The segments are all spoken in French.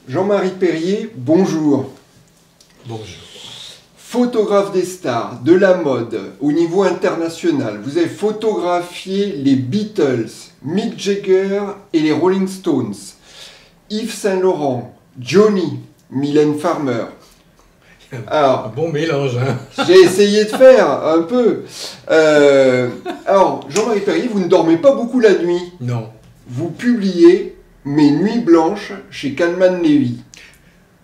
Jean-Marie Perrier, bonjour. Bonjour. Photographe des stars, de la mode, au niveau international. Vous avez photographié les Beatles, Mick Jagger et les Rolling Stones, Yves Saint-Laurent, Johnny, Mylène Farmer. Alors, un bon mélange, hein. J'ai essayé de faire un peu. Alors, Jean-Marie Perrier, vous ne dormez pas beaucoup la nuit. Non. Vous publiez Mes Nuits Blanches chez Calman Levy.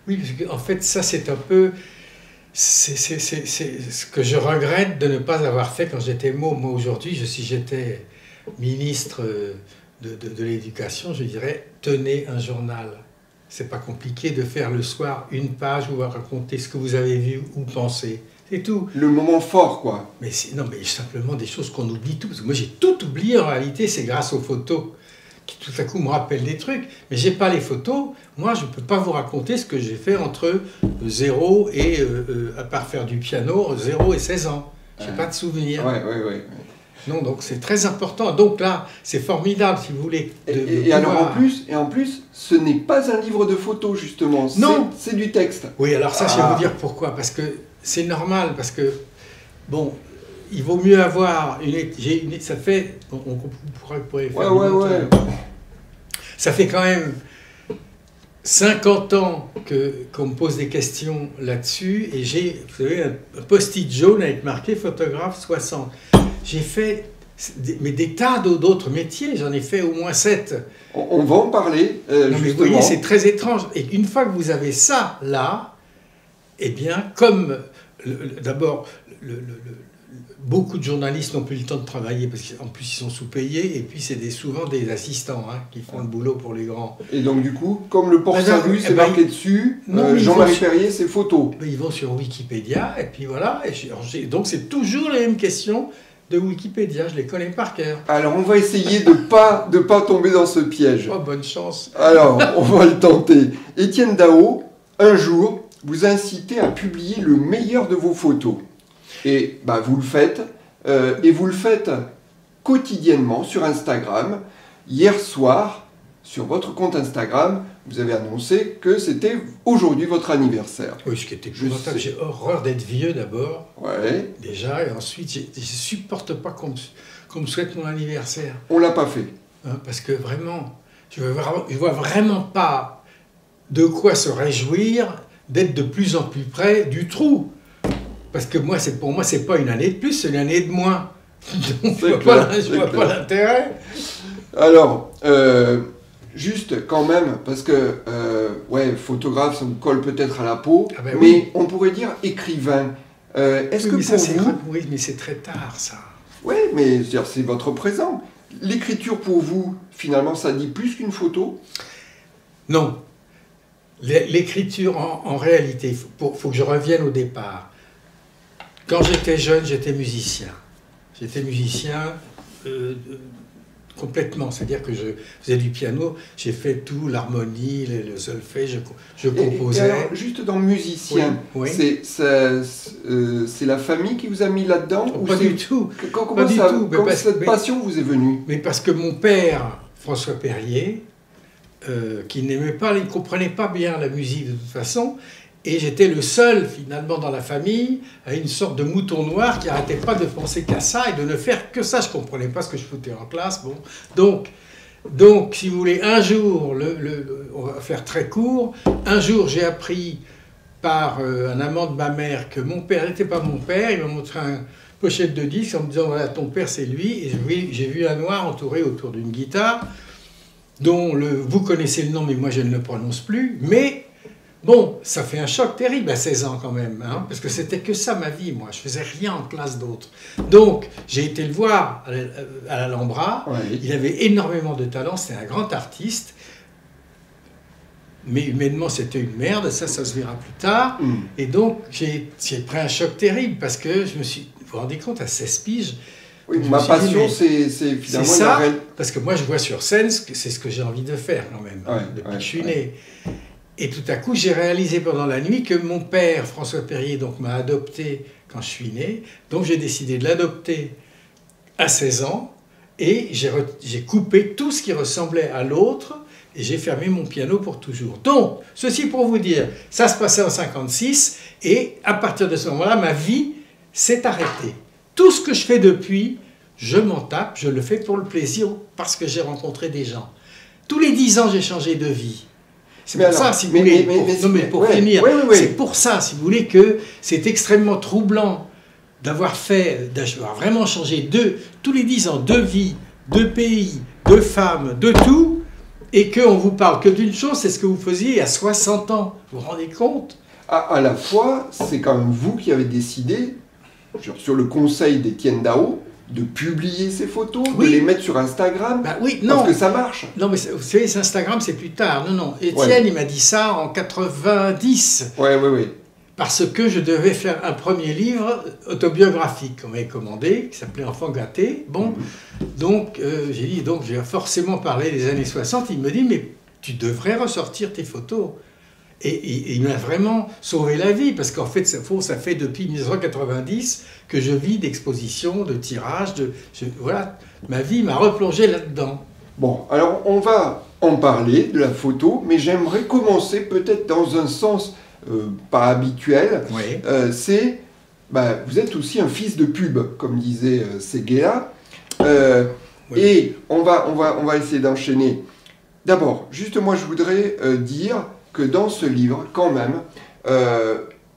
Oui, parce qu'en fait, ça c'est un peu... C'est ce que je regrette de ne pas avoir fait quand j'étais môme. Moi aujourd'hui, si j'étais ministre de l'Éducation, je dirais tenez un journal. C'est pas compliqué de faire le soir une page où vous racontez ce que vous avez vu ou pensé. C'est tout. Le moment fort, quoi. Mais non, mais simplement des choses qu'on oublie tout. Parce que moi j'ai tout oublié en réalité, c'est grâce aux photos qui tout à coup me rappellent des trucs. Mais j'ai pas les photos. Moi je peux pas vous raconter ce que j'ai fait entre 0 et, à part faire du piano, 0 et 16 ans. J'ai pas de souvenirs. Ouais. Non, donc c'est très important. Donc là, c'est formidable, si vous voulez. Alors en plus, ce n'est pas un livre de photos, justement. Non. C'est du texte. Oui, alors ça, je vais vous dire pourquoi. Parce que c'est normal, parce que, bon, il vaut mieux avoir ça fait... On pourrait faire Ouais. Ça fait quand même 50 ans qu'on me pose des questions là-dessus, et j'ai, vous savez, un post-it jaune avec marqué photographe 60. J'ai fait des tas d'autres métiers, j'en ai fait au moins 7. On va en parler, non, mais vous voyez, c'est très étrange. Et une fois que vous avez ça, là, eh bien, comme d'abord, beaucoup de journalistes n'ont plus le temps de travailler, parce qu'en plus, ils sont sous-payés, et puis c'est souvent des assistants qui font le boulot pour les grands. Et donc, du coup, comme le port-salut, c'est marqué dessus, Jean-Marie Perrier, c'est photo. Ils vont sur Wikipédia, et puis voilà. Donc, c'est toujours les mêmes questions de Wikipédia, je les connais par cœur. Alors, on va essayer de pas tomber dans ce piège. Oh, bonne chance. Alors, on va le tenter. Étienne Daho, un jour, vous incitez à publier le meilleur de vos photos. Et vous le faites, et vous le faites quotidiennement sur Instagram. Hier soir, sur votre compte Instagram, vous avez annoncé que c'était aujourd'hui votre anniversaire. Oui, ce qui était épouvantable. J'ai horreur d'être vieux d'abord, déjà, et ensuite, je ne supporte pas qu'on me souhaite mon anniversaire. On ne l'a pas fait. Parce que vraiment, je ne vois vraiment pas de quoi se réjouir d'être de plus en plus près du trou. Parce que pour moi, c'est pas une année de plus, c'est une année de moins. Donc, je vois pas l'intérêt. Alors, juste quand même, parce que, photographe, ça vous colle peut-être à la peau, mais on pourrait dire écrivain. Est-ce que pour vous... Oui, mais c'est très tard, ça. Oui, mais c'est votre présent. L'écriture, pour vous, finalement, ça dit plus qu'une photo? Non. L'écriture, en réalité, faut que je revienne au départ. Quand j'étais jeune, j'étais musicien. J'étais musicien complètement, c'est-à-dire que je faisais du piano, j'ai fait tout, l'harmonie, le solfège, je composais. Et alors, juste dans musicien, c'est la famille qui vous a mis là-dedans? Pas du tout. Comment cette passion vous est venue? Mais parce que mon père, François Perrier, qui ne comprenait pas bien la musique de toute façon, et j'étais le seul, finalement, dans la famille, à une sorte de mouton noir qui n'arrêtait pas de penser qu'à ça et de ne faire que ça. Je ne comprenais pas ce que je foutais en classe. Bon. Donc, si vous voulez, un jour, on va faire très court, un jour, j'ai appris par un amant de ma mère que mon père n'était pas mon père. Il m'a montré une pochette de disque en me disant, voilà, ton père, c'est lui. Et j'ai vu un noir entouré autour d'une guitare, dont vous connaissez le nom, mais moi, je ne le prononce plus. Mais... bon, ça fait un choc terrible à 16 ans quand même, parce que c'était que ça ma vie, moi. Je faisais rien en classe d'autre. Donc, j'ai été le voir à l'Alhambra. Il avait énormément de talent, c'était un grand artiste. Mais humainement, c'était une merde, ça se verra plus tard. Et donc, j'ai pris un choc terrible, parce que vous vous rendez compte, à 16 piges... Oui, ma passion, c'est finalement... C'est ça, parce que moi, je vois sur scène, c'est ce que j'ai envie de faire quand même, depuis que je suis né. Et tout à coup, j'ai réalisé pendant la nuit que mon père, François Perrier, m'a adopté quand je suis né. Donc j'ai décidé de l'adopter à 16 ans. Et j'ai coupé tout ce qui ressemblait à l'autre. et j'ai fermé mon piano pour toujours. Donc, ceci pour vous dire, ça se passait en 56, et à partir de ce moment-là, ma vie s'est arrêtée. Tout ce que je fais depuis, je m'en tape, je le fais pour le plaisir, parce que j'ai rencontré des gens. Tous les 10 ans, j'ai changé de vie. C'est pour ça, si vous voulez, pour finir, c'est pour ça, si vous voulez, que c'est extrêmement troublant d'avoir vraiment changé tous les 10 ans, de vie, de pays, de femmes, de tout, et qu'on vous parle que d'une chose, c'est ce que vous faisiez à 60 ans. Vous vous rendez compte? À la fois, c'est quand même vous qui avez décidé, sur le conseil d'Étienne Daho, de publier ces photos, de les mettre sur Instagram, parce que ça marche. Non, mais vous savez, Instagram, c'est plus tard. Non, Étienne, il m'a dit ça en 90. Oui. Parce que je devais faire un premier livre autobiographique qu'on m'avait commandé, qui s'appelait Enfant gâté. Bon, donc j'ai dit, donc je vais forcément parler des années 60. Il me dit, mais tu devrais ressortir tes photos. Et il m'a vraiment sauvé la vie, parce qu'en fait, ça fait depuis 1990 que je vis d'expositions, de tirages, voilà, ma vie m'a replongé là-dedans. Bon, alors on va en parler de la photo, mais j'aimerais commencer peut-être dans un sens pas habituel. Oui. Vous êtes aussi un fils de pub, comme disait Séguéla. Et on va essayer d'enchaîner. D'abord, juste moi, je voudrais dire que dans ce livre, quand même,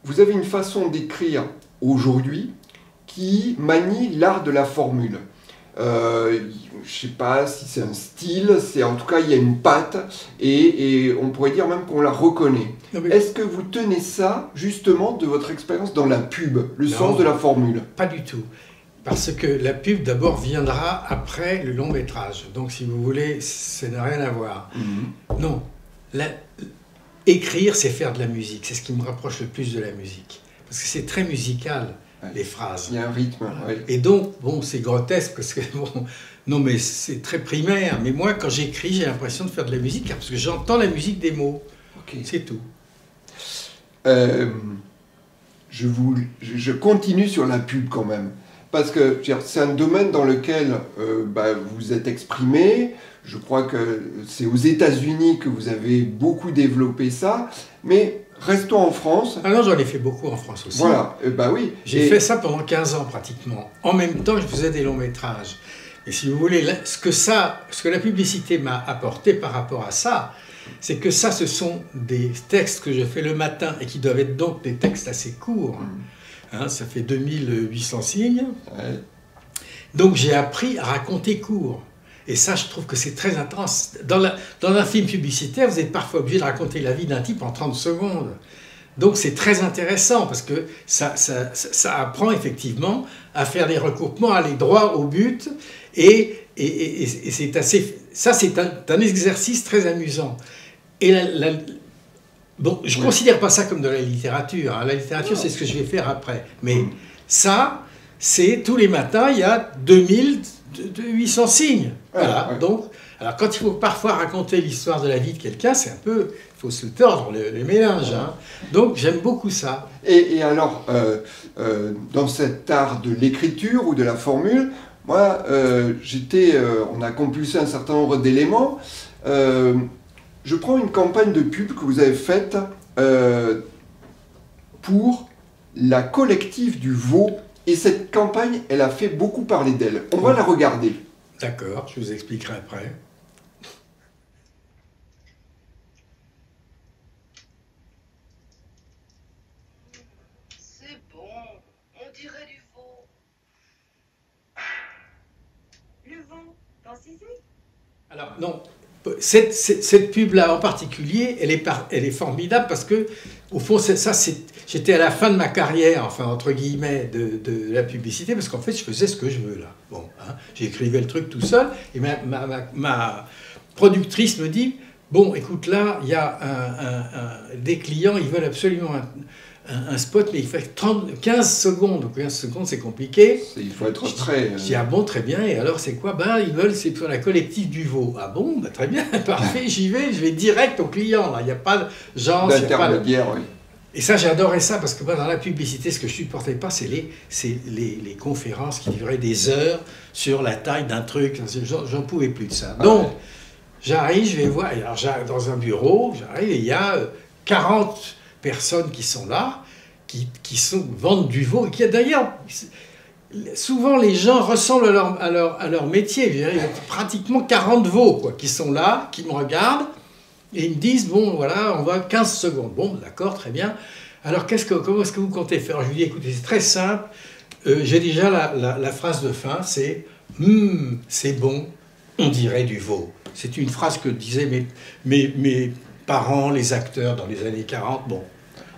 vous avez une façon d'écrire aujourd'hui qui manie l'art de la formule. Je ne sais pas si c'est un style, en tout cas il y a une patte, et on pourrait dire même qu'on la reconnaît. Est-ce que vous tenez ça justement de votre expérience dans la pub, sens de la formule? Pas du tout. Parce que la pub d'abord viendra après le long métrage. Donc si vous voulez, ça n'a rien à voir. Non. Écrire, c'est faire de la musique. C'est ce qui me rapproche le plus de la musique. Parce que c'est très musical, les phrases. Il y a un rythme. Et donc, bon, c'est grotesque parce que, non, mais c'est très primaire. Mais moi, quand j'écris, j'ai l'impression de faire de la musique parce que j'entends la musique des mots. C'est tout. Je continue sur la pub quand même. Parce que c'est un domaine dans lequel vous êtes exprimé. Je crois que c'est aux États-Unis que vous avez beaucoup développé ça. Mais restons en France. Ah non, j'en ai fait beaucoup en France aussi. Voilà, oui. J'ai fait ça pendant 15 ans pratiquement. En même temps, je faisais des longs métrages. Et si vous voulez, ce que la publicité m'a apporté par rapport à ça, c'est que ça, ce sont des textes que je fais le matin et qui doivent être donc des textes assez courts. Ça fait 2800 signes. Ouais. Donc j'ai appris à raconter court. Et ça, je trouve que c'est très intense. Dans un film publicitaire, vous êtes parfois obligé de raconter la vie d'un type en 30 secondes. Donc c'est très intéressant parce que ça apprend effectivement à faire des recoupements, à aller droit au but. Et c'est assez... Ça, c'est un exercice très amusant. Et bon, je ne considère pas ça comme de la littérature. La littérature, c'est ce que je vais faire après. Mais ça, c'est tous les matins, il y a 2800 signes. Voilà. Donc, alors quand il faut parfois raconter l'histoire de la vie de quelqu'un, c'est un peu... Il faut se tordre les méninges. Donc, j'aime beaucoup ça. Et alors, dans cet art de l'écriture ou de la formule, moi, on a compulsé un certain nombre d'éléments. Je prends une campagne de pub que vous avez faite pour la collective du veau. Et cette campagne, elle a fait beaucoup parler d'elle. On va la regarder. D'accord, je vous expliquerai après. C'est bon, on dirait du veau. Le veau, dans Sissi? Alors, non. Cette pub-là en particulier, elle est formidable parce que, au fond, j'étais à la fin de ma carrière, enfin, entre guillemets, de la publicité, parce qu'en fait, je faisais ce que je veux, là. Bon, j'écrivais le truc tout seul, et ma productrice me dit, bon, écoute, là, il y a des clients, ils veulent absolument un spot, mais il fait 15 secondes. 15 secondes, c'est compliqué. Il faut être très... Je dis, ah bon, très bien. Et alors, c'est quoi? Ils veulent, c'est pour la collective du veau. Ah bon, très bien, parfait, je vais direct au client. Il n'y a pas de genre... d'intermédiaire, oui. Et ça, j'adorais ça, parce que moi, dans la publicité, ce que je ne supportais pas, c'est les conférences qui duraient des heures sur la taille d'un truc. J'en pouvais plus de ça. Donc, J'arrive, je vais voir, et alors dans un bureau, j'arrive et il y a 40 personnes qui sont là, qui vendent du veau, et qui d'ailleurs, souvent les gens ressemblent à leur métier. Je veux dire, il y a pratiquement 40 veaux quoi, qui sont là, qui me regardent, et ils me disent, bon voilà, on va 15 secondes. Bon, d'accord, très bien. Alors comment est-ce que vous comptez faire? Je lui dis, écoutez, c'est très simple, j'ai déjà la phrase de fin, c'est « c'est bon, on dirait du veau ». C'est une phrase que disaient mes parents, les acteurs dans les années 40. Bon.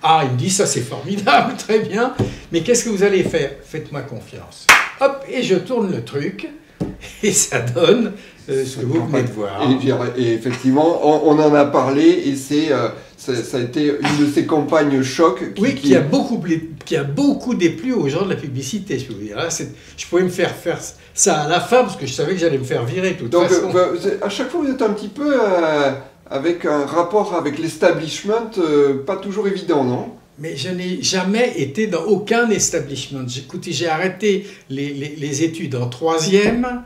Ah, il me dit, ça c'est formidable, très bien, mais qu'est-ce que vous allez faire? Faites-moi confiance. Hop, et je tourne le truc, et ça donne ce que vous venez de voir. Et effectivement, on en a parlé, et ça a été une de ces campagnes choc qui a beaucoup déplu aux gens de la publicité, je peux vous dire. Là, je pouvais me faire ça à la fin, parce que je savais que j'allais me faire virer de toute façon. Donc, à chaque fois, vous êtes un petit peu avec un rapport avec l'establishment pas toujours évident, non? Mais je n'ai jamais été dans aucun establishment. Écoutez, j'ai arrêté les études en 3e.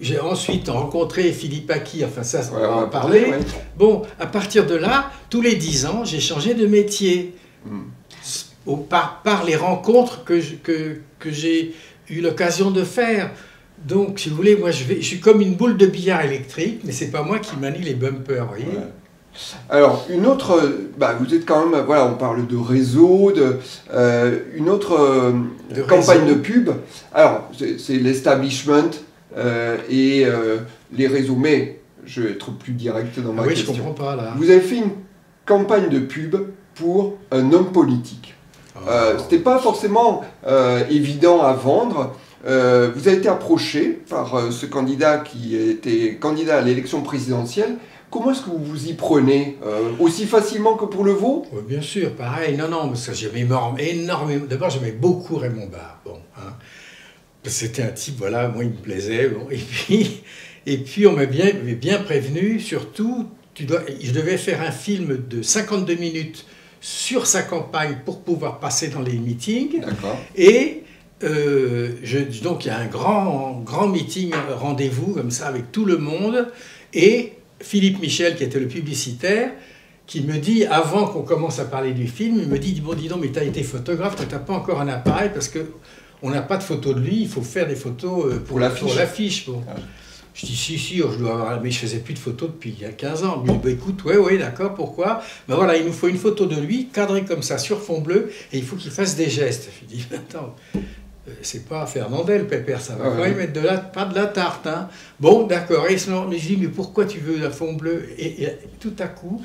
J'ai ensuite rencontré Philippe Aki, enfin ça, on va en parler. Ouais. Bon, à partir de là, tous les 10 ans, j'ai changé de métier. Par les rencontres que j'ai eu l'occasion de faire. Donc, si vous voulez, moi, je suis comme une boule de billard électrique, mais c'est pas moi qui manie les bumpers, vous voyez. Ouais. Alors, une autre, vous êtes quand même, voilà, on parle de réseau, une autre campagne de pub. Alors, c'est l'establishment et les réseaux, mais je vais être plus direct dans ma question. Oui, je comprends pas, là. Vous avez fait une campagne de pub pour un homme politique. C'était pas forcément évident à vendre. Vous avez été approché par ce candidat qui était candidat à l'élection présidentielle. Comment est-ce que vous vous y prenez aussi facilement que pour le veau? Bien sûr, pareil. Non, parce que j'aimais énormément. D'abord, j'aimais beaucoup Raymond Barre. Bon, hein. C'était un type, voilà, moi, il me plaisait. Bon. Et puis on m'avait bien prévenu, surtout, je devais faire un film de 52 minutes sur sa campagne pour pouvoir passer dans les meetings. D'accord. Et donc, il y a un grand meeting, rendez-vous, comme ça, avec tout le monde. Et Philippe Michel, qui était le publicitaire, qui me dit, avant qu'on commence à parler du film, il me dit, bon, dis donc, mais tu as été photographe, tu n'as pas encore un appareil, parce qu'on n'a pas de photo de lui, il faut faire des photos pour l'affiche. Bon. Je dis, si, je dois avoir... Mais je faisais plus de photos depuis il y a 15 ans. Il me dit, bah, écoute, ouais, d'accord, pourquoi? Ben voilà, il nous faut une photo de lui, cadrée comme ça, sur fond bleu, et il faut qu'il fasse des gestes. Je dis, attends... C'est pas Fernandel, Pépère, ça va quand même être pas de la tarte. Hein. Bon, d'accord. Et je dis, mais pourquoi tu veux la fond bleu? Et tout à coup,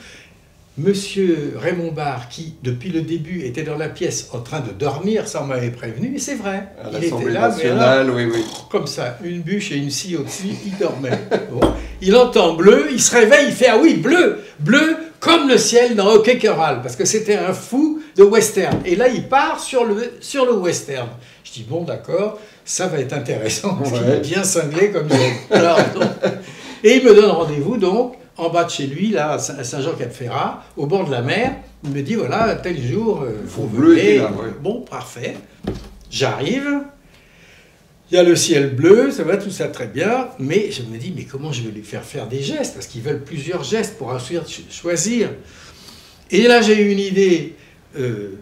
Monsieur Raymond Barre, qui depuis le début était dans la pièce en train de dormir, ça on m'avait prévenu, et c'est vrai. Il était là, nationale, mais là, oui. Comme ça, une bûche et une scie au-dessus, il dormait. Bon. Il entend bleu, il se réveille, il fait, ah oui, bleu, comme le ciel dans Hockey Choral, parce que c'était un fou de western. Et là, il part sur le western. Je dis, bon, d'accord, ça va être intéressant, parce qu'il est bien cinglé comme ça. Et il me donne rendez-vous, donc, en bas de chez lui, là, à Saint-Jean-Cap-Ferrat, au bord de la mer. Il me dit, voilà, tel jour, vous venez. Bon, parfait. J'arrive. Il y a le ciel bleu, ça va, tout ça très bien. Mais je me dis, mais comment je vais lui faire des gestes? Parce qu'ils veulent plusieurs gestes pour ensuite choisir. Et là, j'ai eu une idée.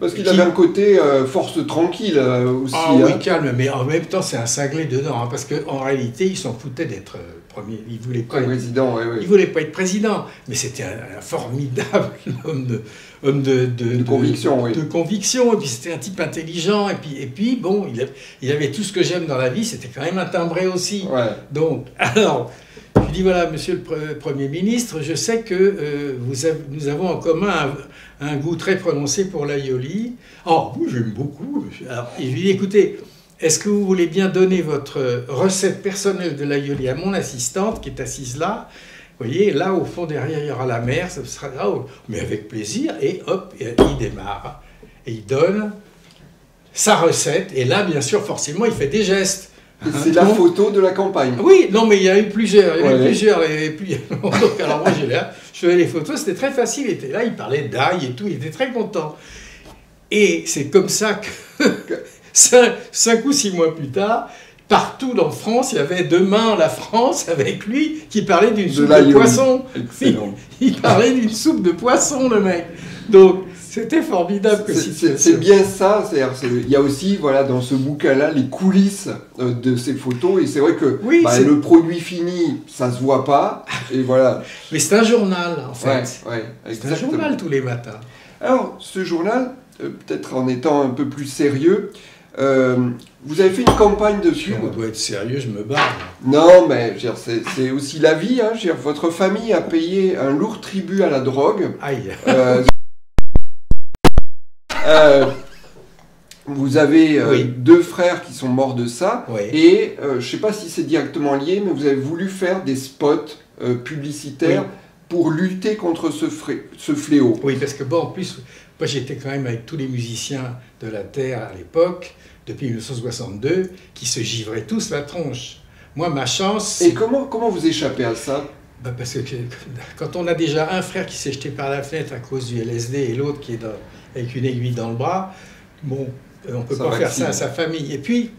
Parce qu'il avait un côté force tranquille aussi. Ah oui, calme, mais en même temps, c'est un cinglé dedans. Hein, parce qu'en réalité, il s'en foutait d'être premier. Il ne voulait pas être président. Il voulait pas être président. Mais c'était un formidable homme de conviction. De conviction. Et puis c'était un type intelligent. Et puis bon, il avait tout ce que j'aime dans la vie. C'était quand même un timbré aussi. Ouais. Donc, alors... Je lui dis, voilà, monsieur le Premier ministre, je sais que nous avons en commun un goût très prononcé pour l'aïoli. Oh, j'aime beaucoup. Alors, je lui dis, écoutez, est-ce que vous voulez bien donner votre recette personnelle de l'aïoli à mon assistante qui est assise là? Vous voyez, là, au fond, derrière, il y aura la mer, ça sera là, mais avec plaisir. Et hop, il démarre. Et il donne sa recette. Et là, bien sûr, forcément, il fait des gestes. Et c'est la photo de la campagne. Oui, non, mais il y a eu plusieurs. Et puis, donc, alors moi, je faisais les photos, c'était très facile. Il était là, il parlait d'ail et tout, il était très content. Et c'est comme ça que, 5 ou 6 mois plus tard, partout dans France, il y avait Demain la France avec lui qui parlait d'une soupe de l'aïoli. poisson. Excellent. Il parlait d'une soupe de poisson, le mec. Donc, c'était formidable que situation. C'est bien ça, il y a aussi voilà, dans ce bouquin-là les coulisses de ces photos, et c'est vrai que Oui, le produit fini, ça se voit pas, et voilà. Mais c'est un journal, en fait. Ouais, C'est un exactement. journal tous les matins. Alors, ce journal, peut-être en étant un peu plus sérieux, vous avez fait une campagne de Si pub. on doit être sérieux, je me barre. Non, mais je veux dire, c'est aussi la vie. Hein, je veux dire, votre famille a payé un lourd tribut à la drogue. Aïe. Vous avez Oui. 2 frères qui sont morts de ça. Oui. Et je ne sais pas si c'est directement lié, mais vous avez voulu faire des spots publicitaires Oui. pour lutter contre ce fléau. Oui, parce que bon, en plus, moi j'étais quand même avec tous les musiciens de la Terre à l'époque, depuis 1962, qui se givraient tous la tronche. Moi, ma chance... Et comment vous échappez à ça? Parce que quand on a déjà un frère qui s'est jeté par la fenêtre à cause du LSD et l'autre qui est avec une aiguille dans le bras, bon, on ne peut Ça pas faire vaccine. ça à sa famille. Et puis,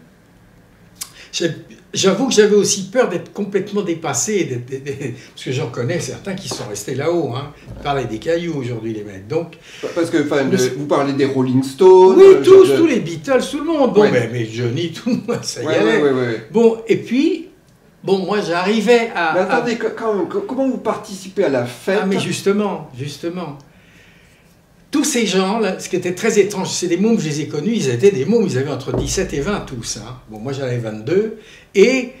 j'avoue que j'avais aussi peur d'être complètement dépassé, parce que j'en connais certains qui sont restés là-haut. Hein. Ils parlaient des cailloux aujourd'hui, les mecs. Donc, Parce que vous parlez des Rolling Stones. oui, tous les Beatles, tout le monde. Bon, Ouais. mais Johnny, tout le monde, ça y Ouais, allait. ouais. Bon, et puis, bon, moi j'arrivais à... Mais attendez, comment vous participez à la fête? Ah, mais justement. Tous ces gens, là, ce qui était très étrange, c'est des mômes, je les ai connus, ils étaient des mômes, ils avaient entre 17 et 20 tous. Hein. Bon, moi j'en avais 22. Et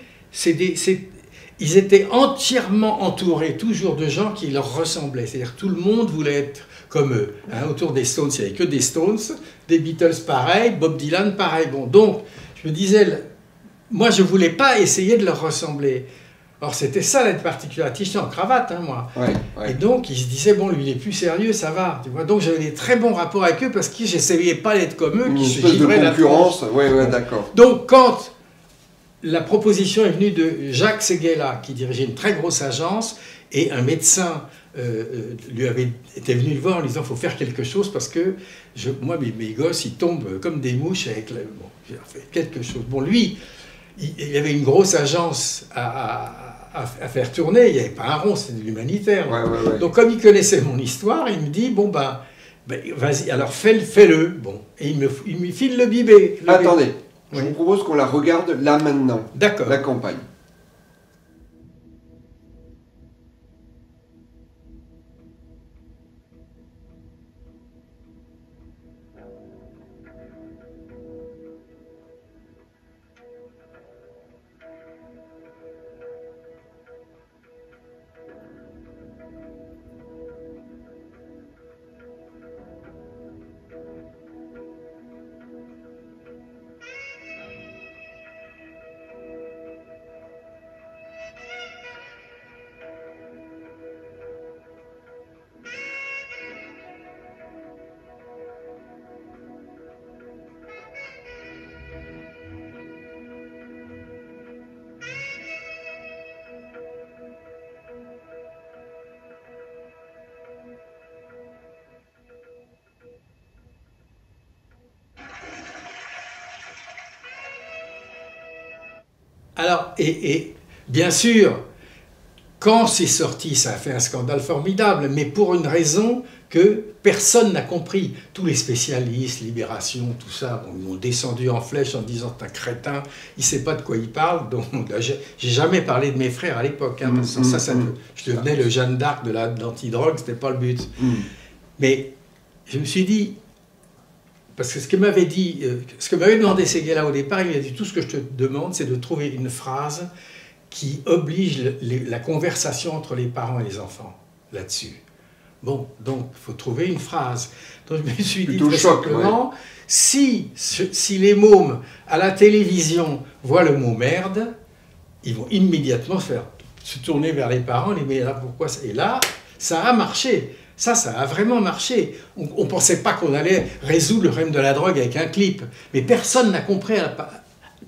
ils étaient entièrement entourés toujours de gens qui leur ressemblaient. C'est-à-dire tout le monde voulait être comme eux. Hein. Autour des Stones, il n'y avait que des Stones, des Beatles pareil, Bob Dylan pareil. Bon, donc, je me disais, moi je ne voulais pas essayer de leur ressembler. Or, c'était ça la particularité. J'étais en cravate, hein, moi. Ouais. Et donc, ils se disaient, bon, lui, il est plus sérieux, ça va. Tu vois. Donc, j'avais des très bons rapports avec eux parce que j'essayais pas d'être comme eux, Une qui se espèce de givraient la concurrence. tronche. Ouais, d'accord. Donc, quand la proposition est venue de Jacques Séguéla, qui dirigeait une très grosse agence, et un médecin était venu le voir en lui disant, il faut faire quelque chose parce que moi, mes gosses, ils tombent comme des mouches avec bon, j'ai fait quelque chose. Bon, lui, il y avait une grosse agence à faire tourner, il n'y avait pas un rond, c'était de l'humanitaire. Ouais. Donc comme il connaissait mon histoire, il me dit, bon ben vas-y, alors fais-le. Bon. Et il me file le bibé. Attendez, je Oui. vous propose qu'on la regarde là maintenant, D'accord. la campagne. Alors, et bien sûr, quand c'est sorti, ça a fait un scandale formidable, mais pour une raison que personne n'a compris. Tous les spécialistes, Libération, tout ça, ils m'ont descendu en flèche en disant « t'es un crétin, il ne sait pas de quoi il parle ». Donc, j'ai jamais parlé de mes frères à l'époque. Hein, parce que je devenais le Jeanne d'Arc de l'antidrogue, ce n'était pas le but. Mais je me suis dit, parce que ce que m'avait demandé Séguéla au départ, il m'a dit tout ce que je te demande, c'est de trouver une phrase qui oblige la conversation entre les parents et les enfants là-dessus. Bon, donc il faut trouver une phrase. Donc je me suis dit très simplement, si les mômes à la télévision voient le mot merde, ils vont immédiatement se tourner vers les parents, les mais là pourquoi ça? Et là, ça a marché. Ça a vraiment marché. On ne pensait pas qu'on allait résoudre le problème de la drogue avec un clip. Mais personne n'a compris,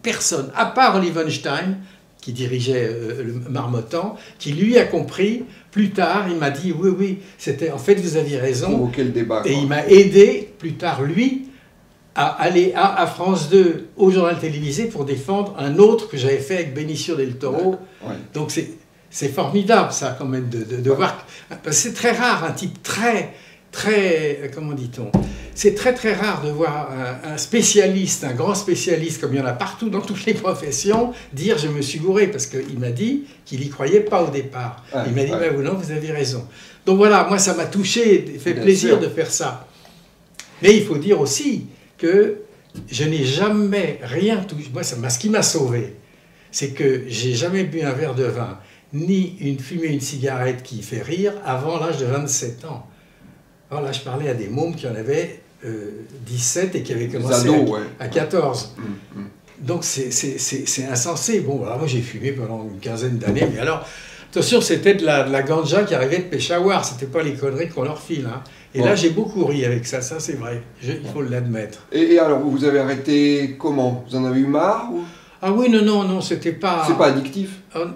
personne, à part Oliver Einstein, qui dirigeait le Marmottan, qui lui a compris. Plus tard, il m'a dit, oui, c'était, en fait, vous aviez raison. Provoquer le débat. Et il m'a aidé, plus tard, lui, à aller à France 2 au journal télévisé pour défendre un autre que j'avais fait avec Benicio del Toro. Ouais. Donc c'est formidable ça quand même de voir. Parce que c'est très rare, un type très, comment dit-on, c'est très très rare de voir un spécialiste, un grand spécialiste, comme il y en a partout dans toutes les professions, dire je me suis gouré, parce qu'il m'a dit qu'il n'y croyait pas au départ. Ouais, il m'a dit, ouais. ben, non, vous avez raison. Donc voilà, moi ça m'a touché, fait Bien plaisir sûr. de faire ça. Mais il faut dire aussi que je n'ai jamais rien touché. Moi, ce qui m'a sauvé, c'est que j'ai jamais bu un verre de vin, ni fumé une cigarette qui fait rire avant l'âge de 27 ans. Alors là, je parlais à des mômes qui en avaient 17 et qui avaient commencé ados, ouais. à 14. Mm, mm. Donc c'est insensé. Bon, alors moi j'ai fumé pendant une quinzaine d'années, mais alors, attention, c'était de la ganja qui arrivait de Peshawar, c'était pas les conneries qu'on leur file. Hein. Et Ouais. là, j'ai beaucoup ri avec ça c'est vrai, il faut l'admettre. Et alors, vous avez arrêté comment? Vous en avez eu marre ou... Ah oui, non, c'était pas... C'est pas addictif? Enfin,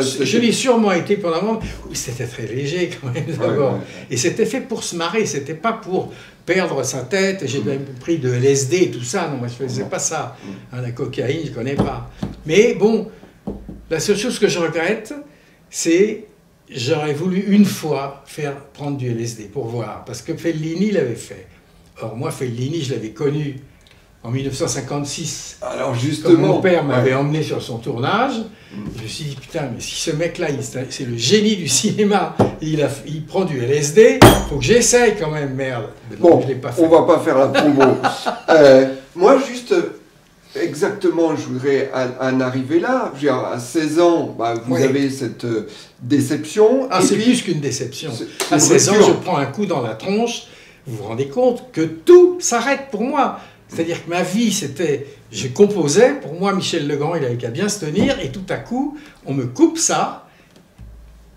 Je l'ai sûrement été pendant un moment. Oui, c'était très léger quand même d'abord. Ouais. Et c'était fait pour se marrer, c'était pas pour perdre sa tête. J'ai même pris de LSD et tout ça. Non, moi je faisais pas ça. Hein, la cocaïne, je connais pas. Mais bon, la seule chose que je regrette, c'est j'aurais voulu une fois prendre du LSD pour voir. Parce que Fellini l'avait fait. Or moi, Fellini, je l'avais connu en 1956. Alors Comme justement... mon père m'avait ouais. emmené sur son tournage, je me suis dit, putain, mais si ce mec-là, c'est le génie du cinéma, il prend du LSD, faut que j'essaye quand même, merde. Mais non, Bon, je l'ai pas fait. on va pas faire la promo. Moi, juste, exactement, je voudrais en arriver là. Je veux dire, à 16 ans, bah, vous Oui. avez cette déception. Ah, et c'est puis, plus qu'une déception. c'est À une 16 ans, rupture. je prends un coup dans la tronche, vous vous rendez compte que tout s'arrête pour moi. C'est-à-dire que ma vie, c'était... Je composais, pour moi, Michel Legrand, il avait qu'à bien se tenir, et tout à coup, on me coupe ça,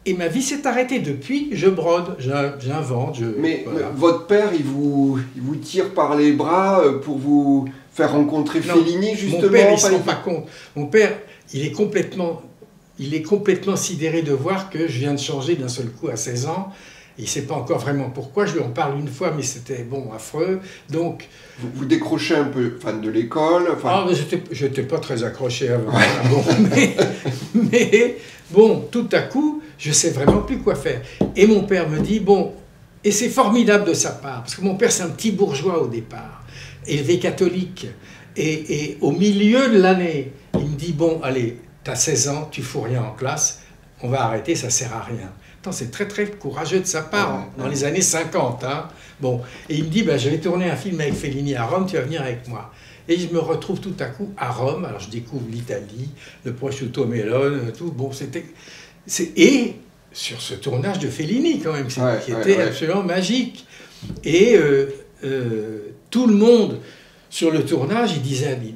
et ma vie s'est arrêtée. Depuis, je brode, j'invente, Mais voilà. votre père, il vous tire par les bras pour vous faire rencontrer Non, Fellini, justement. Mon père, il ne se enfin, rend pas compte. Mon père, il est complètement sidéré de voir que je viens de changer d'un seul coup à 16 ans. Il ne sait pas encore vraiment pourquoi. Je lui en parle une fois, mais c'était, bon, affreux. Donc... vous décrochez un peu fan de l'école. Enfin, Ah, je n'étais pas très accroché avant. Bon, mais bon, tout à coup, je ne sais vraiment plus quoi faire. Et mon père me dit, bon, et c'est formidable de sa part, parce que mon père, c'est un petit bourgeois au départ, élevé catholique. Et au milieu de l'année, il me dit, bon, allez, tu as 16 ans, tu fous rien en classe, on va arrêter, ça ne sert à rien. C'est très très courageux de sa part, dans les années 50. Hein. Bon. Et il me dit, ben, je vais tourner un film avec Fellini à Rome, tu vas venir avec moi. Et je me retrouve tout à coup à Rome, alors je découvre l'Italie, le prosciutto melone, tout. Bon, et sur ce tournage de Fellini quand même, qui était absolument magique. Et tout le monde... Sur le tournage,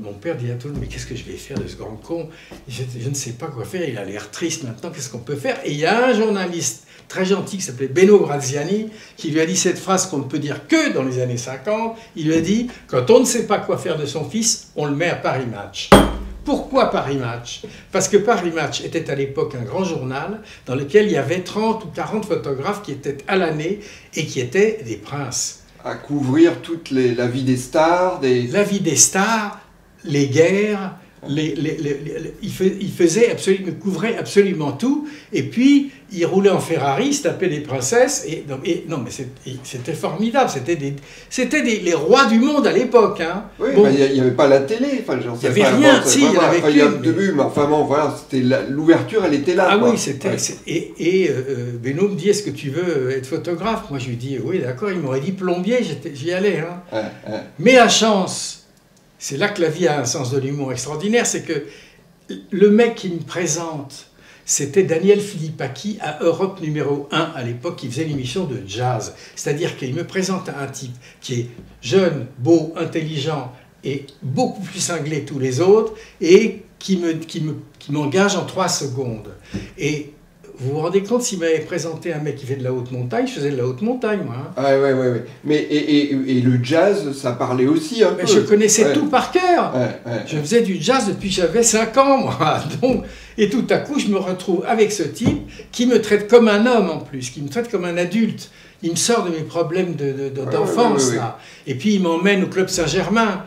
mon père dit à tout le monde, mais qu'est-ce que je vais faire de ce grand con? Je ne sais pas quoi faire, il a l'air triste maintenant, qu'est-ce qu'on peut faire? Et il y a un journaliste très gentil qui s'appelait Benno Graziani, qui lui a dit cette phrase qu'on ne peut dire que dans les années 50. Il lui a dit, quand on ne sait pas quoi faire de son fils, on le met à Paris Match. Pourquoi Paris Match? Parce que Paris Match était à l'époque un grand journal dans lequel il y avait 30 ou 40 photographes qui étaient à l'année et qui étaient des princes. À couvrir la vie des stars. La vie des stars, les guerres, il couvrait absolument tout. Et puis, il roulait en Ferrari, il se tapait des princesses. Non, mais c'était formidable. C'était les rois du monde à l'époque. Hein. Oui, bon, il n'y avait pas la télé. Enfin, il n'y avait rien. Si, il y en avait il y a qu'une. début, mais enfin bon, voilà, l'ouverture, elle était là. Ah quoi. oui, c'était... Ouais. Et Beno me dit, est-ce que tu veux être photographe? Moi, je lui dis, oui, d'accord. Il m'aurait dit plombier, j'y allais. Hein. Mais la chance... C'est là que la vie a un sens de l'humour extraordinaire, c'est que le mec qui me présente, c'était Daniel Philippaki à Europe numéro 1 à l'époque, qui faisait l'émission de jazz. C'est-à-dire qu'il me présente un type qui est jeune, beau, intelligent et beaucoup plus cinglé que tous les autres et qui m'engage en 3 secondes. Et vous vous rendez compte, s'il m'avait présenté un mec qui fait de la haute montagne, je faisais de la haute montagne, moi. Hein. Ah, ouais. Mais et le jazz, ça parlait aussi un peu. Je connaissais tout par cœur. Ouais. Je faisais du jazz depuis que j'avais 5 ans, moi. Donc, et tout à coup, je me retrouve avec ce type qui me traite comme un homme en plus, qui me traite comme un adulte. Il me sort de mes problèmes d'enfance, là. Et puis, il m'emmène au Club Saint-Germain.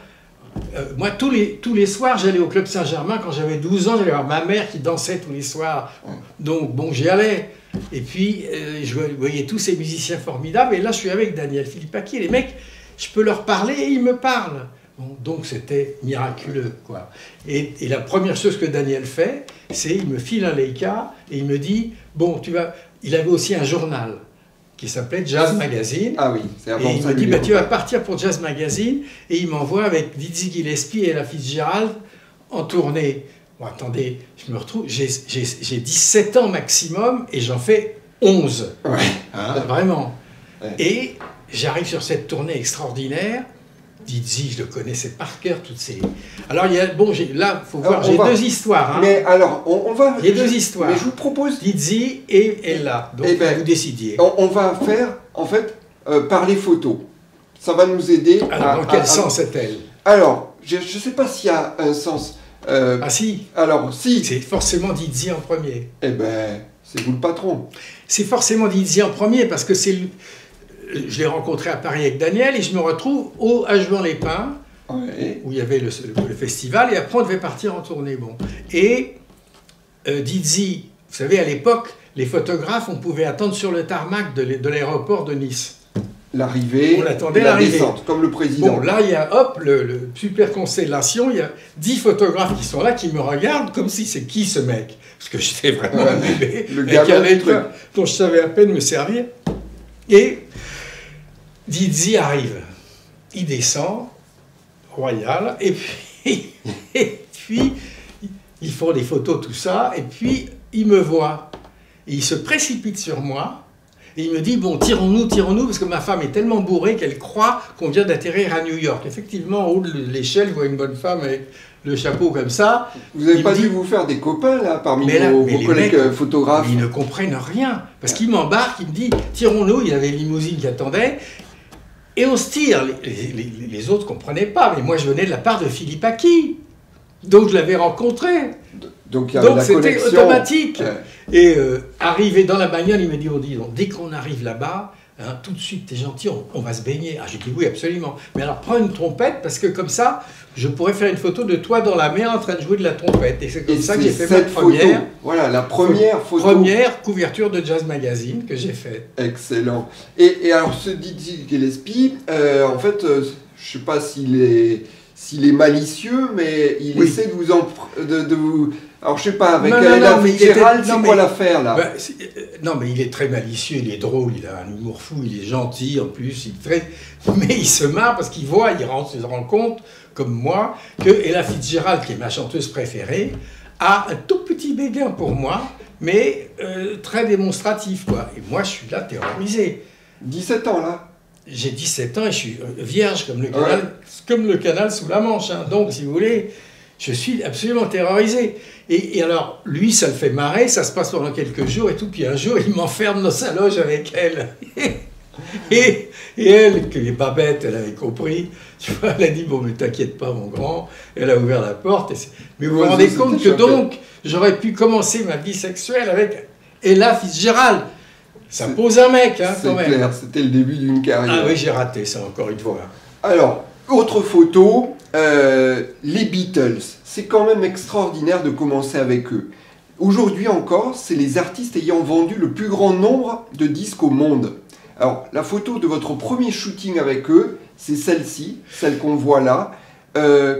Moi, tous les soirs, j'allais au Club Saint-Germain. Quand j'avais 12 ans, j'allais voir ma mère qui dansait tous les soirs. Donc, bon, j'y allais. Et puis, je voyais tous ces musiciens formidables. Et là, je suis avec Daniel Philippaki. Les mecs, je peux leur parler et ils me parlent. Bon, donc, c'était miraculeux, quoi. Et la première chose que Daniel fait, c'est il me file un Leica et il me dit, bon, tu vas... Il avait aussi un journal qui s'appelait Jazz Magazine. Ah oui, c'est avant. Et il me dit, tu vas partir pour Jazz Magazine. Et il m'envoie avec Dizzy Gillespie et Ella Fitzgerald en tournée. Bon, attendez, je me retrouve, j'ai 17 ans maximum et j'en fais 11. Ouais. Hein, vraiment. Ouais. Et j'arrive sur cette tournée extraordinaire. Dizzy, je le connaissais par cœur, toutes ces... Alors, il y a, bon, là, il faut voir, j'ai 2 histoires. Hein. Mais alors, on va... Il y a 2 histoires. Mais je vous propose... Dizzy et Ella. Donc, vous décidiez. On va faire, en fait, par les photos. Ça va nous aider. Alors, dans quel sens est-elle? Alors, je ne sais pas s'il y a un sens... Ah si. Alors, si. C'est forcément Dizzy en premier. Eh ben, c'est vous le patron. C'est forcément Dizzy en premier parce que c'est... Je l'ai rencontré à Paris avec Daniel et je me retrouve à Juan-les-Pins, où il y avait le festival, et après on devait partir en tournée. Bon. Et Dizzy, vous savez, à l'époque, les photographes, on pouvait attendre sur le tarmac de l'aéroport de Nice. L'arrivée, on attendait la l'arrivée. descente, comme le président. Bon, là, il y a, hop, le super constellation, il y a 10 photographes qui sont là, qui me regardent comme si c'est qui ce mec? Parce que j'étais vraiment bébé, le avec gamin un truc dont je savais à peine me servir. Et Dizzy arrive, il descend, royal, et puis ils font des photos, tout ça, et puis il me voit, et il se précipite sur moi, et il me dit, bon, tirons-nous, parce que ma femme est tellement bourrée qu'elle croit qu'on vient d'atterrir à New York. Effectivement, en haut de l'échelle, je vois une bonne femme avec le chapeau comme ça. Vous n'avez pas dû vous faire des copains, là, parmi vos collègues photographes? Ils ne comprennent rien, parce qu'il m'embarque, il me dit, tirons-nous, il y avait une limousine qui attendait, et on se tire. Les autres ne comprenaient pas, mais moi je venais de la part de Philippaki. Donc je l'avais rencontré. Donc c'était automatique. Et arrivé dans la bagnole, il m'a dit, dès qu'on arrive là-bas, hein, tout de suite, t'es gentil, on va se baigner. Ah, j'ai dit oui, absolument. Mais alors prends une trompette, parce que comme ça, je pourrais faire une photo de toi dans la mer en train de jouer de la trompette. Et c'est comme ça que j'ai fait ma première. Photo. Voilà, la première photo. Première couverture de Jazz Magazine que j'ai faite. Excellent. Et alors, ce Dizzy Gillespie, en fait, je ne sais pas s'il est malicieux, mais il essaie de vous... Alors, je sais pas, avec Ella Fitzgerald, c'est quoi l'affaire, là? Non, mais il est très malicieux, il est drôle, il a un humour fou, il est gentil, en plus, mais il se marre parce qu'il voit, il se rend compte, comme moi, que Ella Fitzgerald, qui est ma chanteuse préférée, a un tout petit béguin pour moi, mais très démonstratif, quoi. Et moi, je suis là, terrorisé. 17 ans, là? J'ai 17 ans et je suis vierge, comme le canal sous la Manche, hein. Donc, si vous voulez... Je suis absolument terrorisé. Et alors, lui, ça le fait marrer, ça se passe pendant quelques jours et tout. Puis un jour, il m'enferme dans sa loge avec elle. et elle, qui n'est pas bête, elle avait compris. Tu vois, elle a dit, bon, mais t'inquiète pas, mon grand. Elle a ouvert la porte. Mais vous vous rendez compte que donc, j'aurais pu commencer ma vie sexuelle avec Ella Fitzgerald. Ça pose un mec, hein, quand même. C'est clair, c'était le début d'une carrière. Ah oui, j'ai raté ça, encore une fois. Alors, autre photo... les Beatles, c'est quand même extraordinaire de commencer avec eux. Aujourd'hui encore, c'est les artistes ayant vendu le plus grand nombre de disques au monde. Alors, la photo de votre premier shooting avec eux, c'est celle-ci, celle qu'on voit là.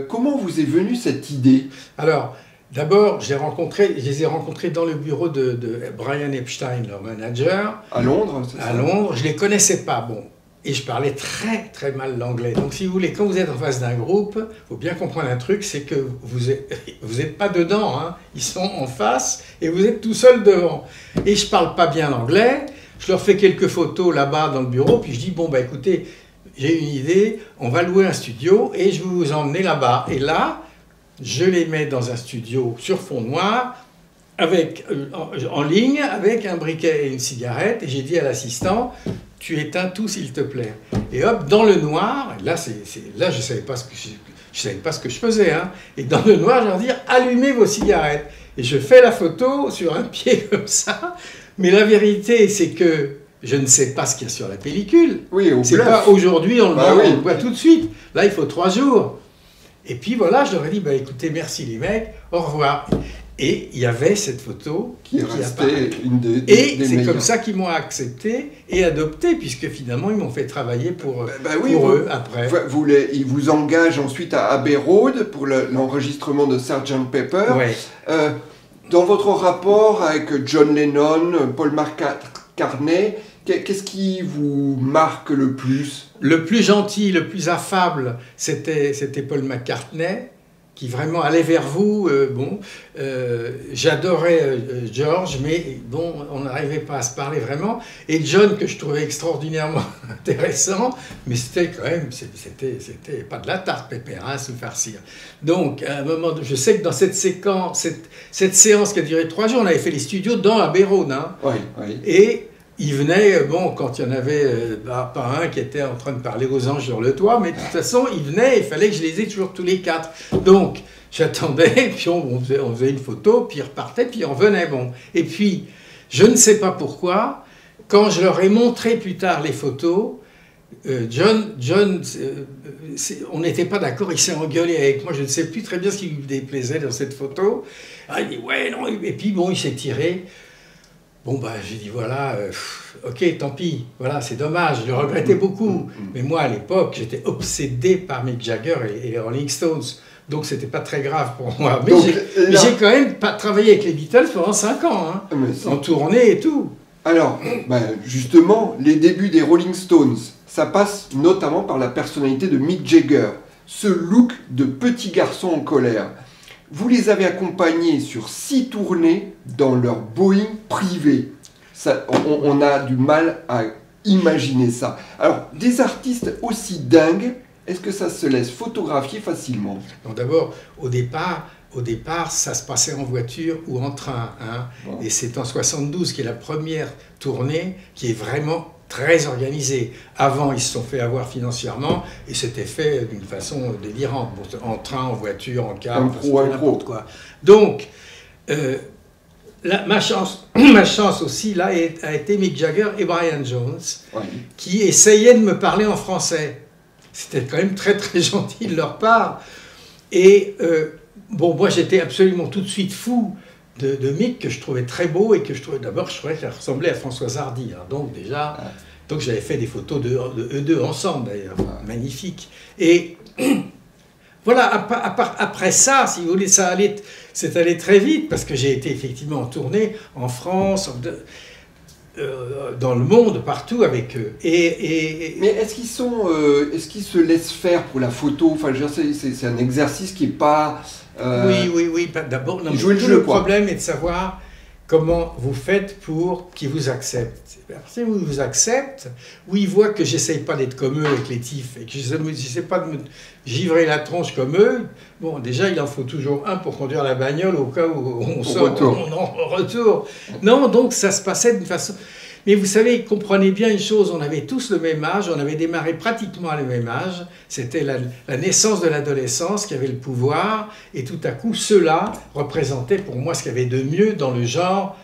Comment vous est venue cette idée? Alors, d'abord, je les ai rencontrés dans le bureau de Brian Epstein, leur manager. À Londres, c'est ça? À Londres, je ne les connaissais pas, bon. Et je parlais très très mal l'anglais. Donc si vous voulez, quand vous êtes en face d'un groupe, il faut bien comprendre un truc, c'est que vous êtes pas dedans, hein. Ils sont en face et vous êtes tout seul devant. Et je parle pas bien l'anglais, je leur fais quelques photos là-bas dans le bureau, puis je dis, bon bah écoutez, j'ai une idée, on va louer un studio et je vais vous emmener là-bas. Et là, je les mets dans un studio sur fond noir, en ligne, avec un briquet et une cigarette, et j'ai dit à l'assistant, tu éteins tout s'il te plaît. Et hop, dans le noir, là, là je ne savais pas ce que je faisais, hein, et dans le noir, je leur dis, allumez vos cigarettes. Et je fais la photo sur un pied comme ça, mais la vérité, c'est que je ne sais pas ce qu'il y a sur la pellicule. Oui, c'est pas aujourd'hui, on le voit tout de suite. Là, il faut 3 jours. Et puis voilà, je leur ai dit, bah, écoutez, merci les mecs, au revoir. Et il y avait cette photo qui est restée une des et c'est meilleures. comme ça qu'ils m'ont accepté et adopté, puisque finalement, ils m'ont fait travailler pour oui, eux après. Ils vous engagent ensuite à Abbey Road pour l'enregistrement de Sgt. Pepper. Ouais. Dans votre rapport avec John Lennon, Paul McCartney, qu'est-ce qui vous marque le plus? Le plus gentil, le plus affable, c'était Paul McCartney, qui vraiment allait vers vous. J'adorais George, mais bon, on n'arrivait pas à se parler vraiment. Et John, que je trouvais extraordinairement intéressant, mais c'était quand même, c'était pas de la tarte, Pépère, hein, se farcir. Donc, à un moment, je sais que dans cette séquence, cette séance qui a duré 3 jours, on avait fait les studios dans Abbey Road, hein. Oui, oui. Et il venait, quand il y en avait pas un qui était en train de parler aux anges sur le toit, mais de toute façon, il venait, il fallait que je les ai toujours tous les 4. Donc, j'attendais, puis on faisait une photo, puis il repartait, puis on venait, bon. Et puis, je ne sais pas pourquoi, quand je leur ai montré plus tard les photos, John, on n'était pas d'accord, il s'est engueulé avec moi, je ne sais plus très bien ce qui lui déplaisait dans cette photo. Ah, il dit, ouais, non, et puis bon, il s'est tiré. Bon, bah, j'ai dit, voilà, ok, tant pis, voilà, c'est dommage, je le regrettais beaucoup. Mais moi, à l'époque, j'étais obsédé par Mick Jagger et les Rolling Stones. Donc, c'était pas très grave pour moi. Mais j'ai quand même travaillé avec les Beatles pendant 5 ans, hein, en tournée et tout. Alors, justement, les débuts des Rolling Stones, ça passe notamment par la personnalité de Mick Jagger, ce look de petit garçon en colère. Vous les avez accompagnés sur 6 tournées dans leur Boeing privé. On a du mal à imaginer ça. Alors, des artistes aussi dingues, est-ce que ça se laisse photographier facilement? D'abord, au départ, ça se passait en voiture ou en train. Hein. Bon. Et c'est en 72 qui est la première tournée qui est vraiment très organisée. Avant, ils se sont fait avoir financièrement et c'était fait d'une façon délirante. Bon, en train, en voiture, en car, n'importe quoi. Donc, ma chance aussi, là, a été Mick Jagger et Brian Jones, qui essayaient de me parler en français. C'était quand même très, très gentil de leur part. Et moi, j'étais absolument tout de suite fou de Mick, que je trouvais très beau et que je trouvais qu'il ressemblait à Françoise Hardy. Hein. Donc, déjà, j'avais fait des photos de eux deux ensemble, d'ailleurs. Magnifiques. Et voilà, après ça, si vous voulez, c'est allé très vite, parce que j'ai été effectivement en tournée en France, dans le monde, partout avec eux. Mais est-ce qu'ils se laissent faire pour la photo? Enfin, c'est un exercice qui n'est pas... Oui. D'abord, le problème est de savoir comment vous faites pour qu'ils vous acceptent. Si ils vous acceptent, ou ils voient que j'essaye pas d'être comme eux avec les tifs, et que je n'essaie pas de me givrer la tronche comme eux, bon, déjà, il en faut toujours un pour conduire la bagnole au cas où on sort en retour. Non, donc ça se passait d'une façon... Mais vous savez, comprenez bien une chose, on avait tous le même âge, on avait démarré pratiquement à le même âge, c'était la naissance de l'adolescence qui avait le pouvoir, et tout à coup, ceux-là représentaient pour moi ce qu'il y avait de mieux dans le genre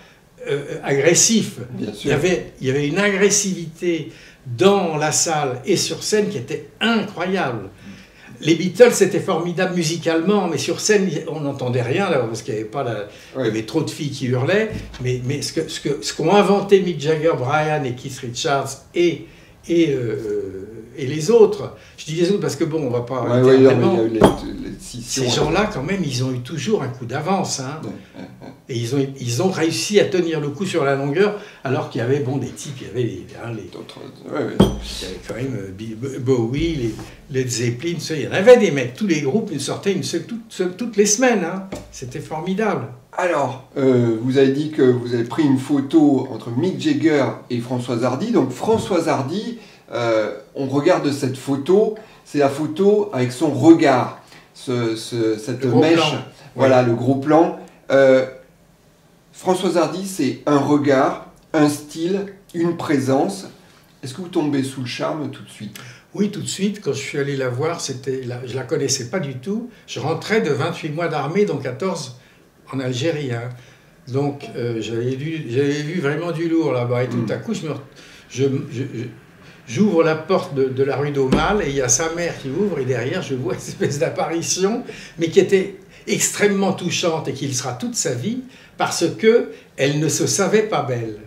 agressif. Bien sûr. Il y avait une agressivité dans la salle et sur scène qui était incroyable. Les Beatles, c'était formidable musicalement, mais sur scène, on n'entendait rien, là, parce qu'il n'y avait pas il y avait trop de filles qui hurlaient. Mais ce qu'ont inventé Mick Jagger, Brian et Keith Richards et les autres, je dis les autres parce que bon, on ne va pas... Ces gens-là, quand même, ils ont eu toujours un coup d'avance. Hein. Et ils ont réussi à tenir le coup sur la longueur, alors qu'il y avait des types, il y avait il y avait quand même Bowie, les Led Zeppelin, il y en avait des mecs, tous les groupes ils sortaient toutes les semaines, hein. C'était formidable. Alors, vous avez dit que vous avez pris une photo entre Mick Jagger et Françoise Hardy. Donc Françoise Hardy, on regarde cette photo, c'est la photo avec son regard, cette mèche, voilà, le gros plan. Françoise Hardy, c'est un regard, un style, une présence. Est-ce que vous tombez sous le charme tout de suite? Oui, tout de suite, quand je suis allé la voir, je ne la connaissais pas du tout. Je rentrais de 28 mois d'armée, dont 14 en Algérie. Hein. Donc j'avais vu vraiment du lourd là-bas. Et tout à coup, j'ouvre la porte de la rue d'Aumale et il y a sa mère qui ouvre et derrière, je vois une espèce d'apparition, mais qui était extrêmement touchante et qui le sera toute sa vie parce qu'elle ne se savait pas belle.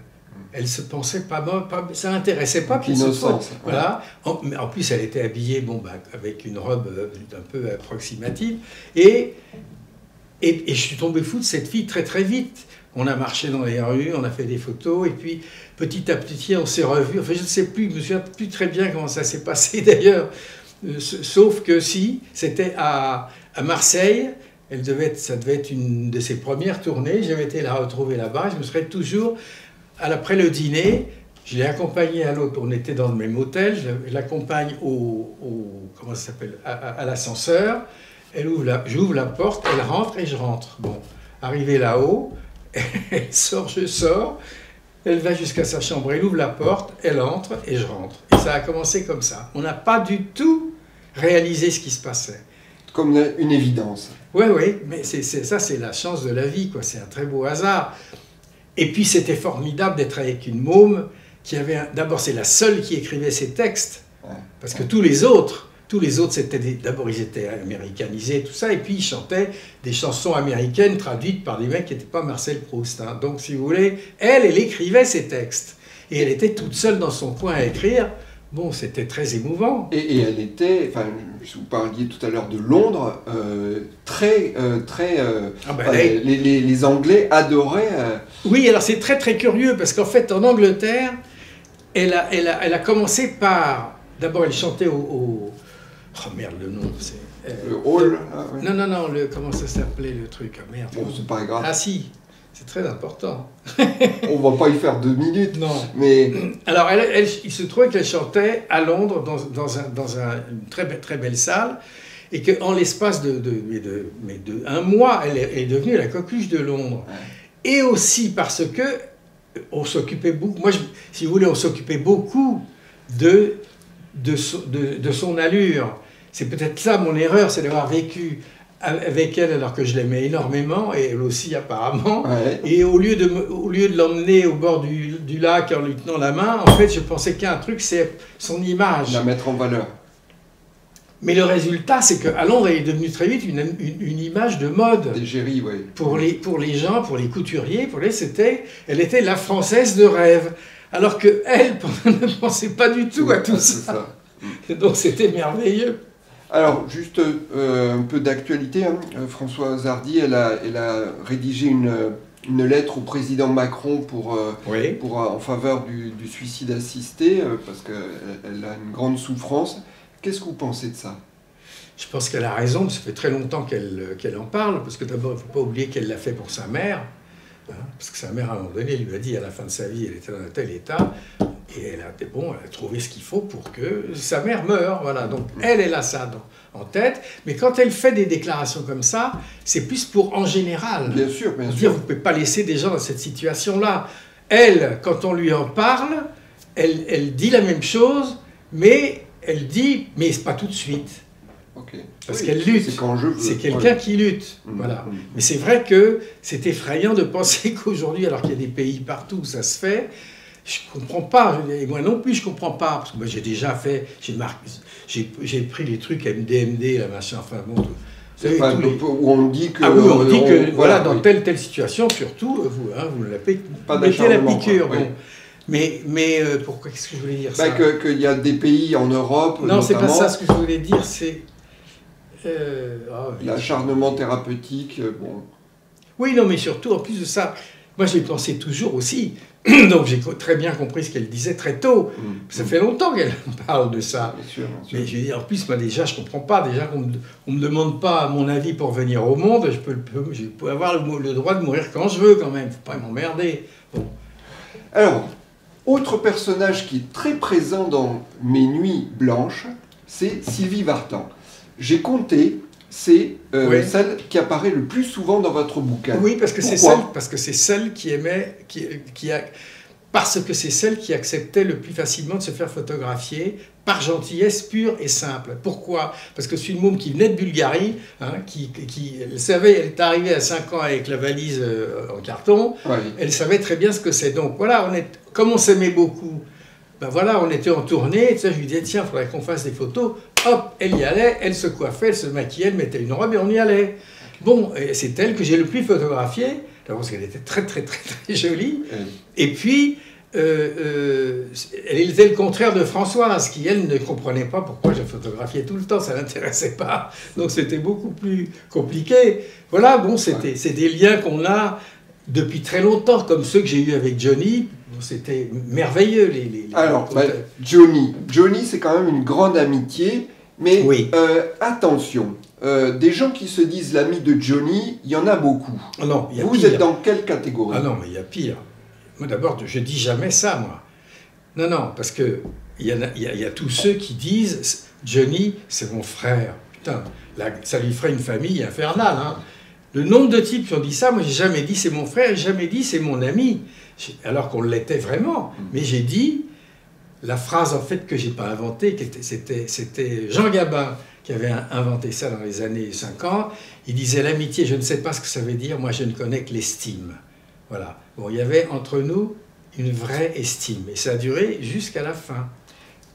Elle se pensait pas ça l'intéressait pas. L'innocence. Voilà. En plus, elle était habillée, avec une robe un peu approximative. Et je suis tombé fou de cette fille très très vite. On a marché dans les rues, on a fait des photos, et puis petit à petit, on s'est revus. Enfin, je ne sais plus, je me souviens plus très bien comment ça s'est passé d'ailleurs. Sauf que si, c'était à Marseille. Ça devait être une de ses premières tournées. J'avais été la retrouver là-bas. Je me serais toujours... Après le dîner, je l'ai accompagnée à l'autre. On était dans le même hôtel. Je l'accompagne comment ça s'appelle, à l'ascenseur. J'ouvre la porte, elle rentre et je rentre. Bon, arrivé là-haut, elle sort, je sors. Elle va jusqu'à sa chambre, elle ouvre la porte, elle entre et je rentre. Et ça a commencé comme ça. On n'a pas du tout réalisé ce qui se passait. Comme une évidence. Oui, mais ça, c'est la chance de la vie, quoi. C'est un très beau hasard. Et puis c'était formidable d'être avec une môme qui avait... D'abord, c'est la seule qui écrivait ses textes, parce que tous les autres, d'abord ils étaient américanisés, tout ça, et puis ils chantaient des chansons américaines traduites par des mecs qui n'étaient pas Marcel Proust. Hein. Donc, si vous voulez, elle écrivait ses textes. Et elle était toute seule dans son coin à écrire. Bon, c'était très émouvant. Et elle était, enfin, vous parliez tout à l'heure de Londres, les Anglais adoraient... Oui, alors c'est très très curieux, parce qu'en fait, en Angleterre, elle a commencé par... D'abord, elle chantait Oh merde, le nom, c'est... le hall ouais. Non, comment ça s'appelait le truc? Ah merde. Bon, c'est pas grave. Ah si, c'est très important. On va pas y faire 2 minutes. Non. Mais... Alors, il se trouvait qu'elle chantait à Londres, dans une très, très belle salle, et qu'en l'espace de un mois, elle est devenue la coqueluche de Londres. Ouais. Et aussi parce que on s'occupait beaucoup, si vous voulez, on s'occupait beaucoup de son allure. C'est peut-être ça mon erreur, c'est d'avoir vécu avec elle alors que je l'aimais énormément, et elle aussi apparemment. Ouais. Et au lieu de l'emmener au bord du lac en lui tenant la main, en fait je pensais qu'un truc, c'est son image. La mettre en valeur. Mais le résultat, c'est qu'à Londres, elle est devenue très vite une image de mode. D'égérie, oui. Pour les gens, pour les couturiers, elle était la Française de rêve. Alors qu'elle ne pensait pas du tout à tout ça. Donc c'était merveilleux. Alors, juste un peu d'actualité. Hein. Françoise Hardy, elle a rédigé une lettre au président Macron en faveur du suicide assisté, parce qu'elle a une grande souffrance. Qu'est-ce que vous pensez de ça? Je pense qu'elle a raison, ça fait très longtemps qu'elle en parle, parce que d'abord, il ne faut pas oublier qu'elle l'a fait pour sa mère, hein, parce que sa mère, à un moment donné, lui a dit à la fin de sa vie, elle était dans un tel état, et elle a trouvé ce qu'il faut pour que sa mère meure. Voilà. Donc elle a ça en tête, mais quand elle fait des déclarations comme ça, c'est plus pour en général. Bien sûr, bien sûr. Dire, vous ne pouvez pas laisser des gens dans cette situation-là. Elle, quand on lui en parle, elle dit la même chose, mais elle dit, mais c'est pas tout de suite. Okay. Parce qu'elle lutte. C'est quelqu'un qui lutte. Voilà. Mais c'est vrai que c'est effrayant de penser qu'aujourd'hui, alors qu'il y a des pays partout où ça se fait, je ne comprends pas. Et moi non plus, je ne comprends pas. Parce que moi, j'ai déjà fait, j'ai pris les trucs MDMD, la machin, enfin bon. Où on dit que... Ah oui, on dit que, voilà, dans telle situation, surtout, vous mettez la piqûre. Oui. Bon. Mais pourquoi, qu'est-ce que je voulais dire ça? Qu'il y a des pays en Europe, non, c'est pas ça ce que je voulais dire, c'est... l'acharnement thérapeutique, bon... Oui, non, mais surtout, en plus de ça, moi j'ai pensé toujours aussi, donc j'ai très bien compris ce qu'elle disait très tôt, ça fait longtemps qu'elle parle de ça. Bien sûr, bien sûr. Mais je veux dire, en plus, moi déjà, je comprends pas, déjà qu'on me demande pas mon avis pour venir au monde, je peux avoir le droit de mourir quand je veux quand même, faut pas m'emmerder. Bon. Alors... Autre personnage qui est très présent dans Mes Nuits Blanches, c'est Sylvie Vartan. J'ai compté c'est Oui. celle qui apparaît le plus souvent dans votre bouquin. Oui, parce que c'est Pourquoi celle qui aimait, parce que c'est celle qui acceptait le plus facilement de se faire photographier par gentillesse pure et simple. Pourquoi? Parce que c'est une môme qui venait de Bulgarie, hein, elle savait, elle est arrivée à 5 ans avec la valise en carton, Ouais. elle savait très bien ce que c'est. Donc voilà, comme on s'aimait beaucoup, ben voilà, on était en tournée, je lui disais, tiens, il faudrait qu'on fasse des photos. Hop, elle y allait, elle se coiffait, elle se maquillait, elle mettait une robe et on y allait. Bon, et c'est elle que j'ai le plus photographiée, d'abord parce qu'elle était très très très très jolie, et puis elle était le contraire de Françoise, qui elle ne comprenait pas pourquoi je photographiais tout le temps, ça l'intéressait pas, donc c'était beaucoup plus compliqué. Voilà, bon, c'est des liens qu'on a depuis très longtemps, comme ceux que j'ai eus avec Johnny. C'était merveilleux. Alors, Johnny, c'est quand même une grande amitié, mais oui. Attention, des gens qui se disent l'ami de Johnny, il y en a beaucoup. Oh non, il y a Vous pire. êtes dans quelle catégorie? Ah non, mais il y a pire. Moi d'abord, je dis jamais ça, moi. Non, parce que il y a tous ceux qui disent Johnny, c'est mon frère. Putain, ça lui ferait une famille infernale. Hein. Le nombre de types qui ont dit ça, moi j'ai jamais dit c'est mon frère, j'ai jamais dit c'est mon ami. Alors qu'on l'était vraiment. Mais j'ai dit la phrase en fait que j'ai pas inventée, c'était Jean Gabin qui avait inventé ça dans les années 50. Il disait l'amitié, je ne sais pas ce que ça veut dire, moi je ne connais que l'estime. Voilà. Bon, il y avait entre nous une vraie estime et ça a duré jusqu'à la fin.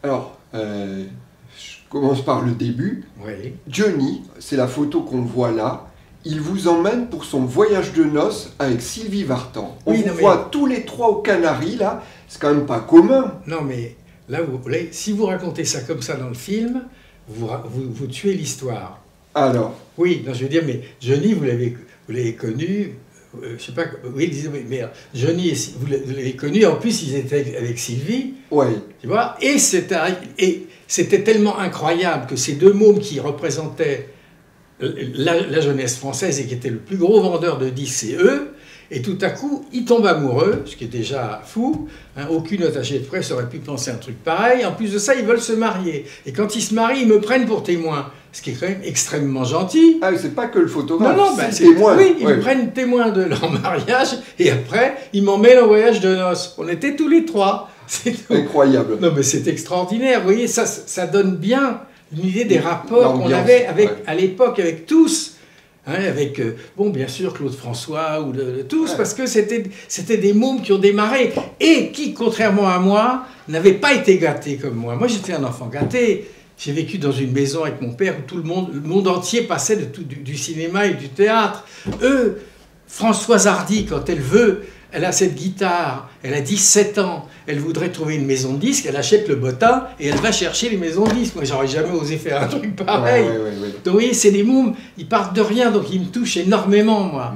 Alors, je commence par le début. Oui. Johnny, c'est la photo qu'on voit là. Il vous emmène pour son voyage de noces avec Sylvie Vartan. On vous voit tous les trois aux Canaries, là. C'est quand même pas commun. Non, mais là, si vous racontez ça comme ça dans le film, vous tuez l'histoire. Alors? Oui, non, je veux dire, mais Johnny, vous l'avez connu, je sais pas, oui, mais Johnny, vous l'avez connu, en plus, ils étaient avec Sylvie. Oui. Tu vois, et c'était tellement incroyable que ces deux mômes qui représentaient la jeunesse française et qui était le plus gros vendeur de disques, c'est eux, et tout à coup, ils tombent amoureux, ce qui est déjà fou, hein, aucune attachée de presse aurait pu penser un truc pareil, en plus de ça, ils veulent se marier, et quand ils se marient, ils me prennent pour témoin, ce qui est quand même extrêmement gentil. Ah, c'est pas que le photographe, non, c'est témoin. Oui, ils me prennent témoin de leur mariage, et après, ils m'emmènent en voyage de noces. On était tous les trois. C'est incroyable. Non, mais c'est extraordinaire, vous voyez, ça donne bien une idée des rapports qu'on avait à l'époque avec tous, hein, avec, bon, bien sûr, Claude François, ou tous, parce que c'était des mômes qui ont démarré, et qui, contrairement à moi, n'avaient pas été gâtés comme moi. Moi, j'étais un enfant gâté. J'ai vécu dans une maison avec mon père où tout le monde entier passait du cinéma et du théâtre. Eux, Françoise Hardy, quand elle veut, elle a cette guitare, elle a 17 ans, elle voudrait trouver une maison de disques, elle achète le bottin et elle va chercher les maisons de disques. Moi, j'aurais jamais osé faire un truc pareil. Ouais. Donc, vous voyez, c'est des mômes, ils partent de rien, donc ils me touchent énormément, moi.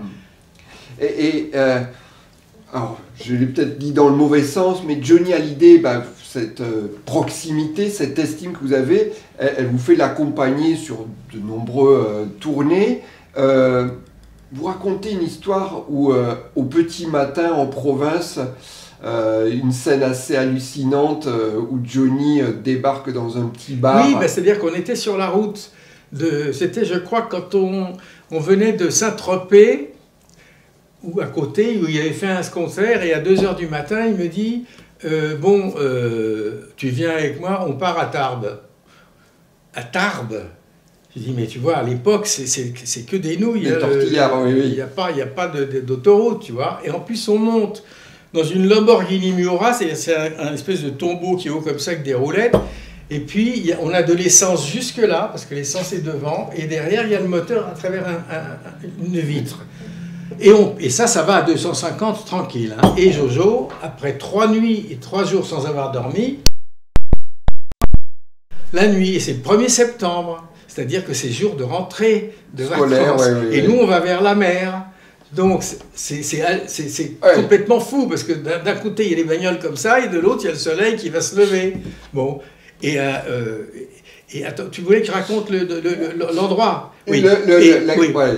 Alors, je l'ai peut-être dit dans le mauvais sens, mais Johnny Hallyday, cette proximité, cette estime que vous avez, elle vous fait l'accompagner sur de nombreux tournées. Vous racontez une histoire où, au petit matin en province, une scène assez hallucinante où Johnny débarque dans un petit bar. Oui, c'est-à-dire qu'on était sur la route. C'était, je crois, quand on venait de Saint-Tropez, ou à côté, où il avait fait un concert, et à 2h du matin, il me dit tu viens avec moi, on part à Tarbes. À Tarbes? Je dis, mais tu vois, à l'époque, c'est que des nouilles. Des tortillards, oui. Il n'y a pas d'autoroute, tu vois. Et en plus, on monte dans une Lamborghini Miura, c'est un espèce de tombeau qui est haut comme ça, avec des roulettes. Et puis, on a de l'essence jusque-là, parce que l'essence est devant, et derrière, il y a le moteur à travers une vitre. Et ça va à 250 tranquille. Hein. Et Jojo, après 3 nuits et 3 jours sans avoir dormi, la nuit, et c'est le 1er septembre, c'est-à-dire que c'est jour de rentrée de vacances. Et nous, on va vers la mer. Donc, c'est complètement fou, parce que d'un côté, il y a les bagnoles comme ça, et de l'autre, il y a le soleil qui va se lever. Bon, et attends, tu voulais que je raconte l'endroit? Oui.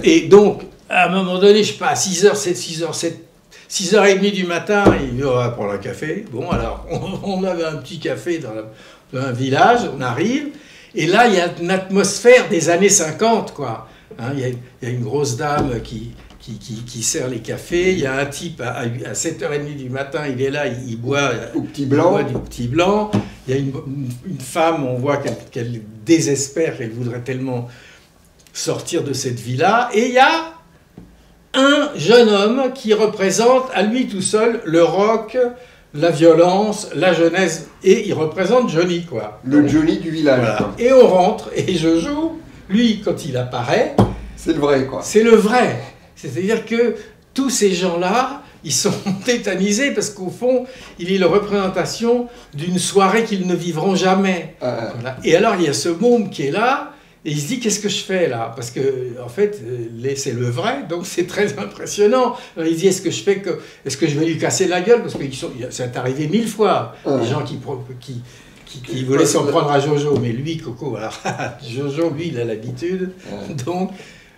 Et donc, à un moment donné, je sais pas, à 6h30 du matin, il dit, on va prendre un café. Bon, alors, on avait un petit café dans un village, on arrive, et là, il y a une atmosphère des années 50, quoi. Hein, il y a une grosse dame qui sert les cafés. Il y a un type à 7h30 du matin, il est là, il boit, Petit blanc. du petit blanc. Il y a une femme, on voit qu'elle désespère, qu'elle voudrait tellement sortir de cette vie-là. Et il y a un jeune homme qui représente à lui tout seul le rock, la violence, la jeunesse. Et il représente Johnny, quoi. Le Johnny du village. Voilà. Quoi. Et on rentre, et je joue. Lui, quand il apparaît, C'est le vrai, quoi. c'est le vrai. C'est-à-dire que tous ces gens-là, ils sont tétanisés parce qu'au fond, il est la représentation d'une soirée qu'ils ne vivront jamais. Voilà. Et alors, il y a ce môme qui est là, et il se dit, qu'est-ce que je fais là? Parce que, en fait, c'est le vrai, donc c'est très impressionnant. Alors, il dit, est-ce que je vais lui casser la gueule? Parce que c'est arrivé 1000 fois, des gens qui voulaient s'en prendre à Jojo. Mais lui, Coco, alors, Jojo, lui, il a l'habitude, donc...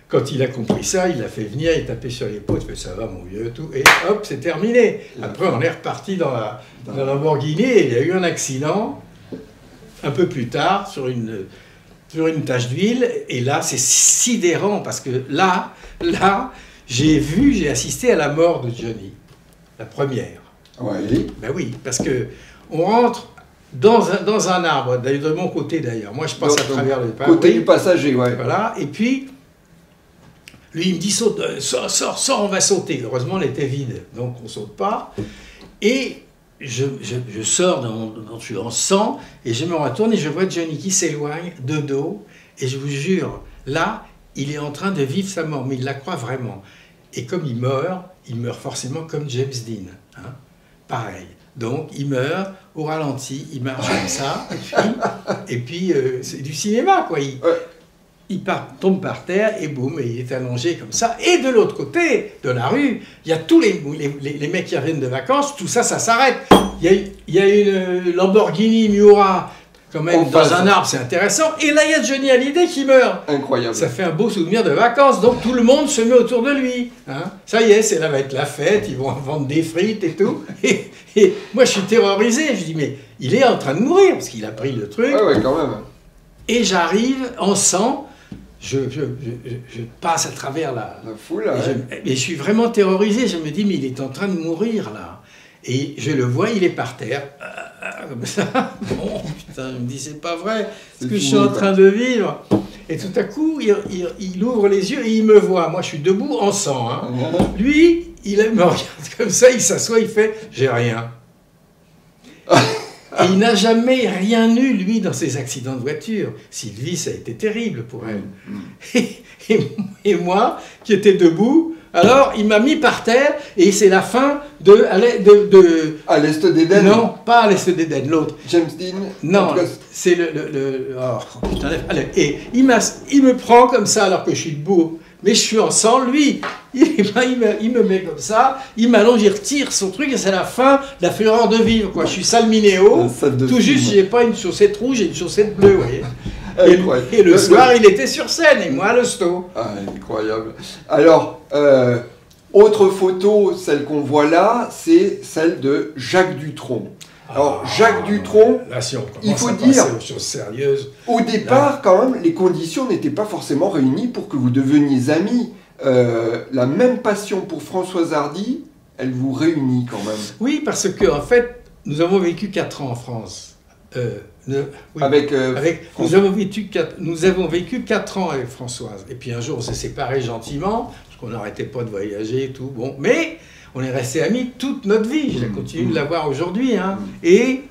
Quand il a compris ça, il l'a fait venir, il tapait sur l'épaule, il fait ça va mon vieux, tout, et hop, c'est terminé. Après, on est reparti dans la Lamborghini et il y a eu un accident un peu plus tard sur une tache d'huile. Et là, c'est sidérant parce que là, j'ai assisté à la mort de Johnny, la première. Oui. Ben oui, parce que on rentre dans un arbre, de mon côté d'ailleurs. Moi, je passe à travers le pas. Côté du passager, ouais. Voilà, et puis. Lui, il me dit, saute, sors, on va sauter. Heureusement, elle était vide, donc on ne saute pas. Et je sors, je suis en sang, et je me retourne et je vois Johnny qui s'éloigne de dos. Et je vous jure, là, il est en train de vivre sa mort, mais il la croit vraiment. Et comme il meurt forcément comme James Dean. Hein, pareil. Donc, il meurt au ralenti, il marche comme ça, et puis c'est du cinéma, quoi. Il tombe par terre et boum, et il est allongé comme ça. Et de l'autre côté de la rue, il y a tous les mecs qui reviennent de vacances, tout ça, ça s'arrête. Il y a une Lamborghini Miura, quand même, dans un arbre, c'est intéressant. Et là, il y a Johnny Hallyday qui meurt. Incroyable. Ça fait un beau souvenir de vacances, donc tout le monde se met autour de lui. Hein. Ça y est, là va être la fête, ils vont vendre des frites et tout. Et moi, je suis terrorisé. Je dis, mais il est en train de mourir, parce qu'il a pris le truc. Ouais, quand même. Et j'arrive en sang. Je passe à travers la foule. Et je suis vraiment terrorisé. Je me dis, mais il est en train de mourir là. Et je le vois, il est par terre. Comme ça. Bon, putain, je me dis, c'est pas vrai. Ce que je suis en train de vivre. Et tout à coup, il ouvre les yeux et il me voit. Moi, je suis debout en sang. Hein. Lui, il me regarde comme ça, il s'assoit, il fait, j'ai rien. Et il n'a jamais rien eu, lui, dans ses accidents de voiture. Sylvie, ça a été terrible pour elle. Et moi, qui étais debout, alors il m'a mis par terre, et c'est la fin À l'Est d'Éden? Non, pas à l'Est d'Éden, l'autre. James Dean? Non, c'est oh, putain, allez. Et il me prend comme ça, alors que je suis debout. Mais je suis en sang, lui, il me met comme ça, il m'allonge, il retire son truc, et c'est la fin de la fureur de vivre, quoi. Je suis Salminéo, tout juste, j'ai pas une chaussette rouge et une chaussette bleue, vous voyez. Et le soir, il était sur scène, et moi, le sto. Ah, incroyable. Alors, autre photo, celle qu'on voit là, c'est celle de Jacques Dutronc. Alors, Jacques Dutronc, là, si il faut dire, aux choses sérieuses, au départ, là, quand même, les conditions n'étaient pas forcément réunies pour que vous deveniez amis. La même passion pour Françoise Hardy, elle vous réunit quand même. Oui, parce que en fait, nous avons vécu 4 ans en France. Oui, nous avons vécu 4 ans avec Françoise. Et puis un jour, on s'est séparés gentiment, parce qu'on n'arrêtait pas de voyager et tout. Bon, mais on est restés amis toute notre vie. Je continue de la voir aujourd'hui. Hein. Et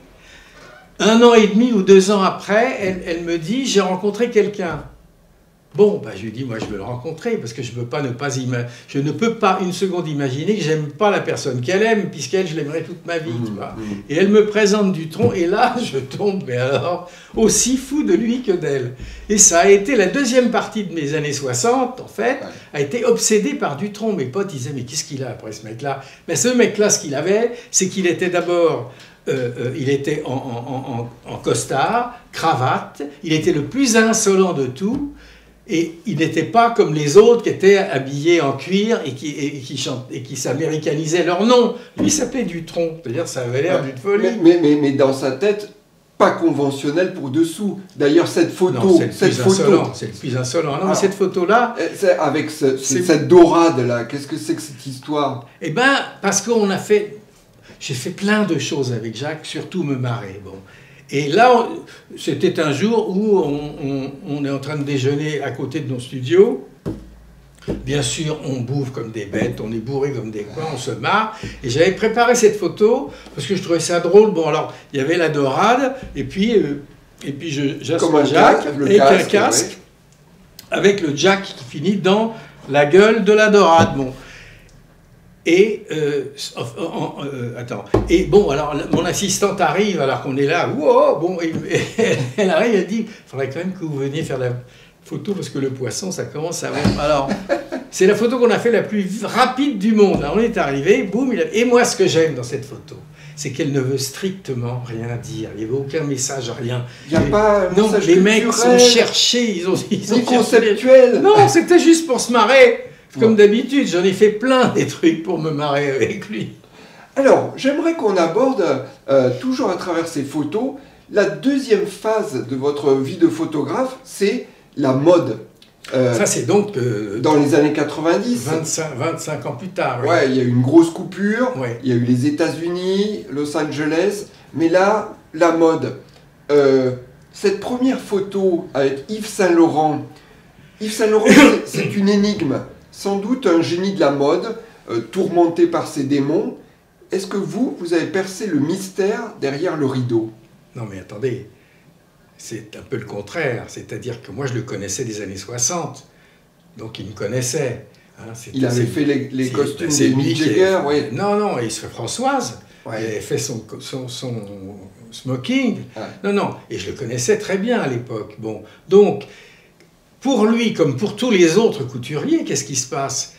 1 an et demi ou 2 ans après, elle me dit, j'ai rencontré quelqu'un. Bon, bah, je lui dis, moi je veux le rencontrer, parce que je ne peux pas une seconde imaginer que j'aime pas la personne qu'elle aime, puisqu'elle, je l'aimerais toute ma vie, tu vois. Et elle me présente Dutronc, et là, je tombe, mais alors, aussi fou de lui que d'elle. Et ça a été la deuxième partie de mes années 60, en fait, a été obsédée par Dutronc. Mes potes disaient, mais qu'est-ce qu'il a après ce mec-là? Mais ce mec-là, ce qu'il avait, c'est qu'il était d'abord... il était en costard, cravate, il était le plus insolent de tout, et il n'était pas comme les autres qui étaient habillés en cuir et qui s'américanisaient leur nom. Lui s'appelait Dutronc, c'est-à-dire ça avait l'air d'une folie. Mais dans sa tête, pas conventionnel pour dessous. D'ailleurs, cette photo... Non, c'est le plus insolent. Non, alors, mais cette photo-là... Avec cette dorade-là, qu'est-ce que c'est que cette histoire? Eh bien, parce qu'on a fait... J'ai fait plein de choses avec Jacques, surtout me marrer. Bon. Et là, c'était un jour où on est en train de déjeuner à côté de nos studios. Bien sûr, on bouffe comme des bêtes, on est bourré comme des coins, on se marre. Et j'avais préparé cette photo parce que je trouvais ça drôle. Bon, alors, il y avait la dorade, et puis j'assois Jacques avec un casque, avec le Jack qui finit dans la gueule de la dorade. Bon. Et, attends. Et bon, alors, mon assistante arrive, alors qu'on est là, wow, bon, elle arrive, elle dit, il faudrait quand même que vous veniez faire la photo, parce que le poisson, ça commence à... Alors, c'est la photo qu'on a fait la plus rapide du monde. Alors, on est arrivé, boum, et moi, ce que j'aime dans cette photo, c'est qu'elle ne veut strictement rien dire. Il n'y avait aucun message, rien. Il n'y a pas un non, message les mecs sont cherchés, ils ont conceptuel. Non, c'était juste pour se marrer. Comme d'habitude, j'en ai fait plein des trucs pour me marrer avec lui. Alors, j'aimerais qu'on aborde, toujours à travers ces photos, la deuxième phase de votre vie de photographe, c'est la mode. Ça, c'est donc... dans les années 90. 25 ans plus tard. Oui. Ouais, il y a eu une grosse coupure, ouais. Il y a eu les États-Unis, Los Angeles, mais là, la mode. Cette première photo avec Yves Saint-Laurent, c'est une énigme. Sans doute un génie de la mode, tourmenté par ses démons. Est-ce que vous avez percé le mystère derrière le rideau? Non mais attendez, c'est un peu le contraire. C'est-à-dire que moi je le connaissais des années 60, donc il me connaissait. Hein, il avait fait les costumes des Mick Jagger, oui. Non, et Françoise, ouais. Il avait fait son smoking. Ouais. Non, et je le connaissais très bien à l'époque. Bon, donc... Pour lui, comme pour tous les autres couturiers, qu'est-ce qui se passe?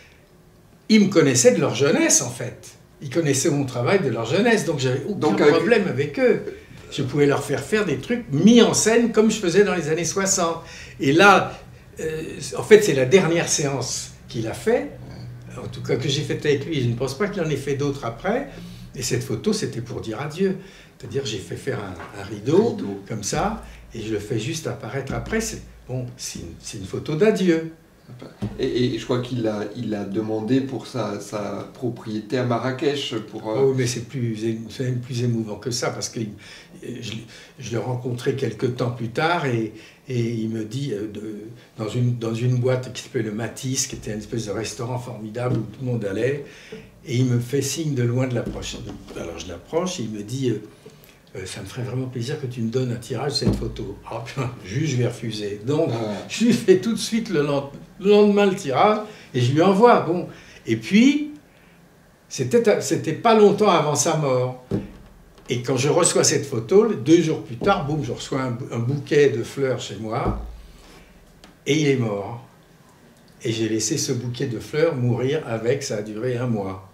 Ils me connaissaient de leur jeunesse, en fait. Ils connaissaient mon travail de leur jeunesse, donc j'avais aucun problème avec eux. Je pouvais leur faire des trucs mis en scène comme je faisais dans les années 60. Et là, en fait, c'est la dernière séance qu'il a fait, en tout cas que j'ai faite avec lui. Je ne pense pas qu'il en ait fait d'autres après. Et cette photo, c'était pour dire adieu. C'est-à-dire, j'ai fait faire un rideau, comme ça, et je le fais juste apparaître après. Bon, c'est une photo d'adieu. Et je crois qu'il l'a demandé pour sa propriété à Marrakech. Oh, mais c'est même plus émouvant que ça, parce que je l'ai rencontré quelques temps plus tard, et il me dit, dans une boîte qui s'appelait le Matisse, qui était une espèce de restaurant formidable où tout le monde allait, et il me fait signe de loin de l'approcher. Alors je l'approche, et il me dit... ça me ferait vraiment plaisir que tu me donnes un tirage de cette photo. Ah, juste, je vais refuser. Donc, je lui fais tout de suite le lendemain le tirage et je lui envoie. Bon. Et puis, c'était pas longtemps avant sa mort. Et quand je reçois cette photo, 2 jours plus tard, boum, je reçois un bouquet de fleurs chez moi et il est mort. Et j'ai laissé ce bouquet de fleurs mourir avec, ça a duré 1 mois,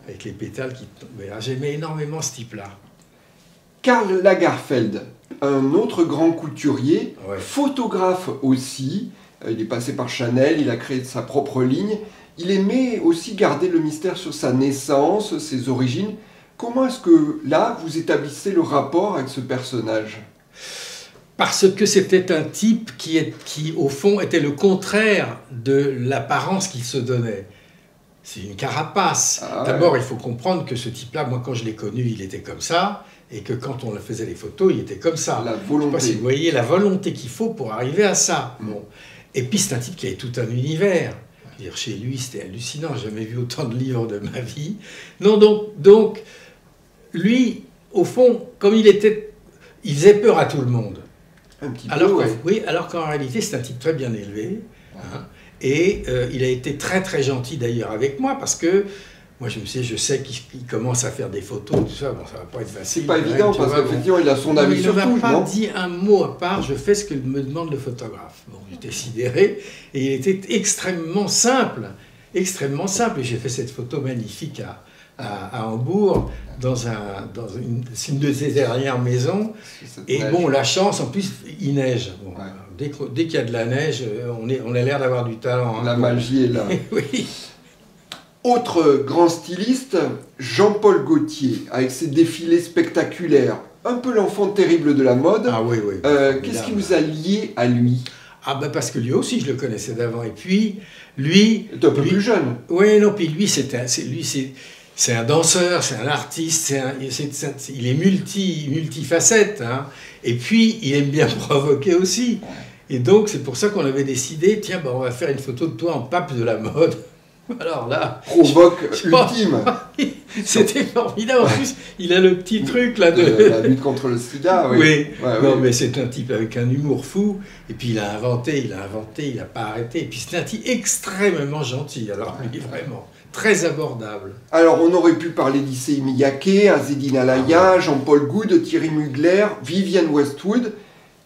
avec les pétales qui tombaient. J'aimais énormément ce type-là. Karl Lagerfeld, un autre grand couturier, ouais. Photographe aussi. Il est passé par Chanel, il a créé sa propre ligne. Il aimait aussi garder le mystère sur sa naissance, ses origines. Comment est-ce que là, vous établissez le rapport avec ce personnage? Parce que c'était un type qui, au fond, était le contraire de l'apparence qu'il se donnait. C'est une carapace. D'abord, il faut comprendre que ce type-là, moi, quand je l'ai connu, il était comme ça. Et que quand on faisait les photos, il était comme ça. La volonté. Je ne sais pas si vous voyez la volonté qu'il faut pour arriver à ça. Bon. Et puis c'est un type qui avait tout un univers. Je veux dire, chez lui, c'était hallucinant. J'ai jamais vu autant de livres de ma vie. Non, donc lui, au fond, comme il faisait peur à tout le monde. Un petit peu, oui, alors qu'en réalité, c'est un type très bien élevé. Hein, et il a été très très gentil d'ailleurs avec moi parce que moi, je sais qu'il commence à faire des photos, tout ça, bon, ça va pas être facile. C'est pas évident, parce qu'effectivement, il a son avis sur tout. Il ne m'a pas dit un mot à part, je fais ce que me demande le photographe. Bon, j'étais sidéré, et il était extrêmement simple, et j'ai fait cette photo magnifique à Hambourg, dans une de ses dernières maisons, et bon, la chance, en plus, il neige. Bon, dès qu'il y a de la neige, on a l'air d'avoir du talent. Hein, la magie est là. Oui. Autre grand styliste, Jean-Paul Gaultier, avec ses défilés spectaculaires. un peu l'enfant terrible de la mode. Ah oui, oui. Qu'est-ce qui vous a lié à lui? Ah ben parce que lui aussi, je le connaissais d'avant. Et puis, lui... Il est un peu plus jeune. Oui, non, puis lui, c'est un danseur, c'est un artiste, il est multifacette. Hein. Et puis, il aime bien provoquer aussi. Et donc, c'est pour ça qu'on avait décidé, tiens, ben, on va faire une photo de toi en pape de la mode. Alors là... Provoque ultime. C'était formidable. En plus, il a le petit truc là de... La lutte contre le sida, oui. Oui, Ouais, non, oui. mais c'est un type avec un humour fou. Et puis il a inventé, il n'a pas arrêté. Et puis c'est un type extrêmement gentil. Alors lui, vraiment, très abordable. Alors, on aurait pu parler d'Issey Miyake, Azzedine Alaïa, Jean-Paul Goude, Thierry Mugler, Vivienne Westwood.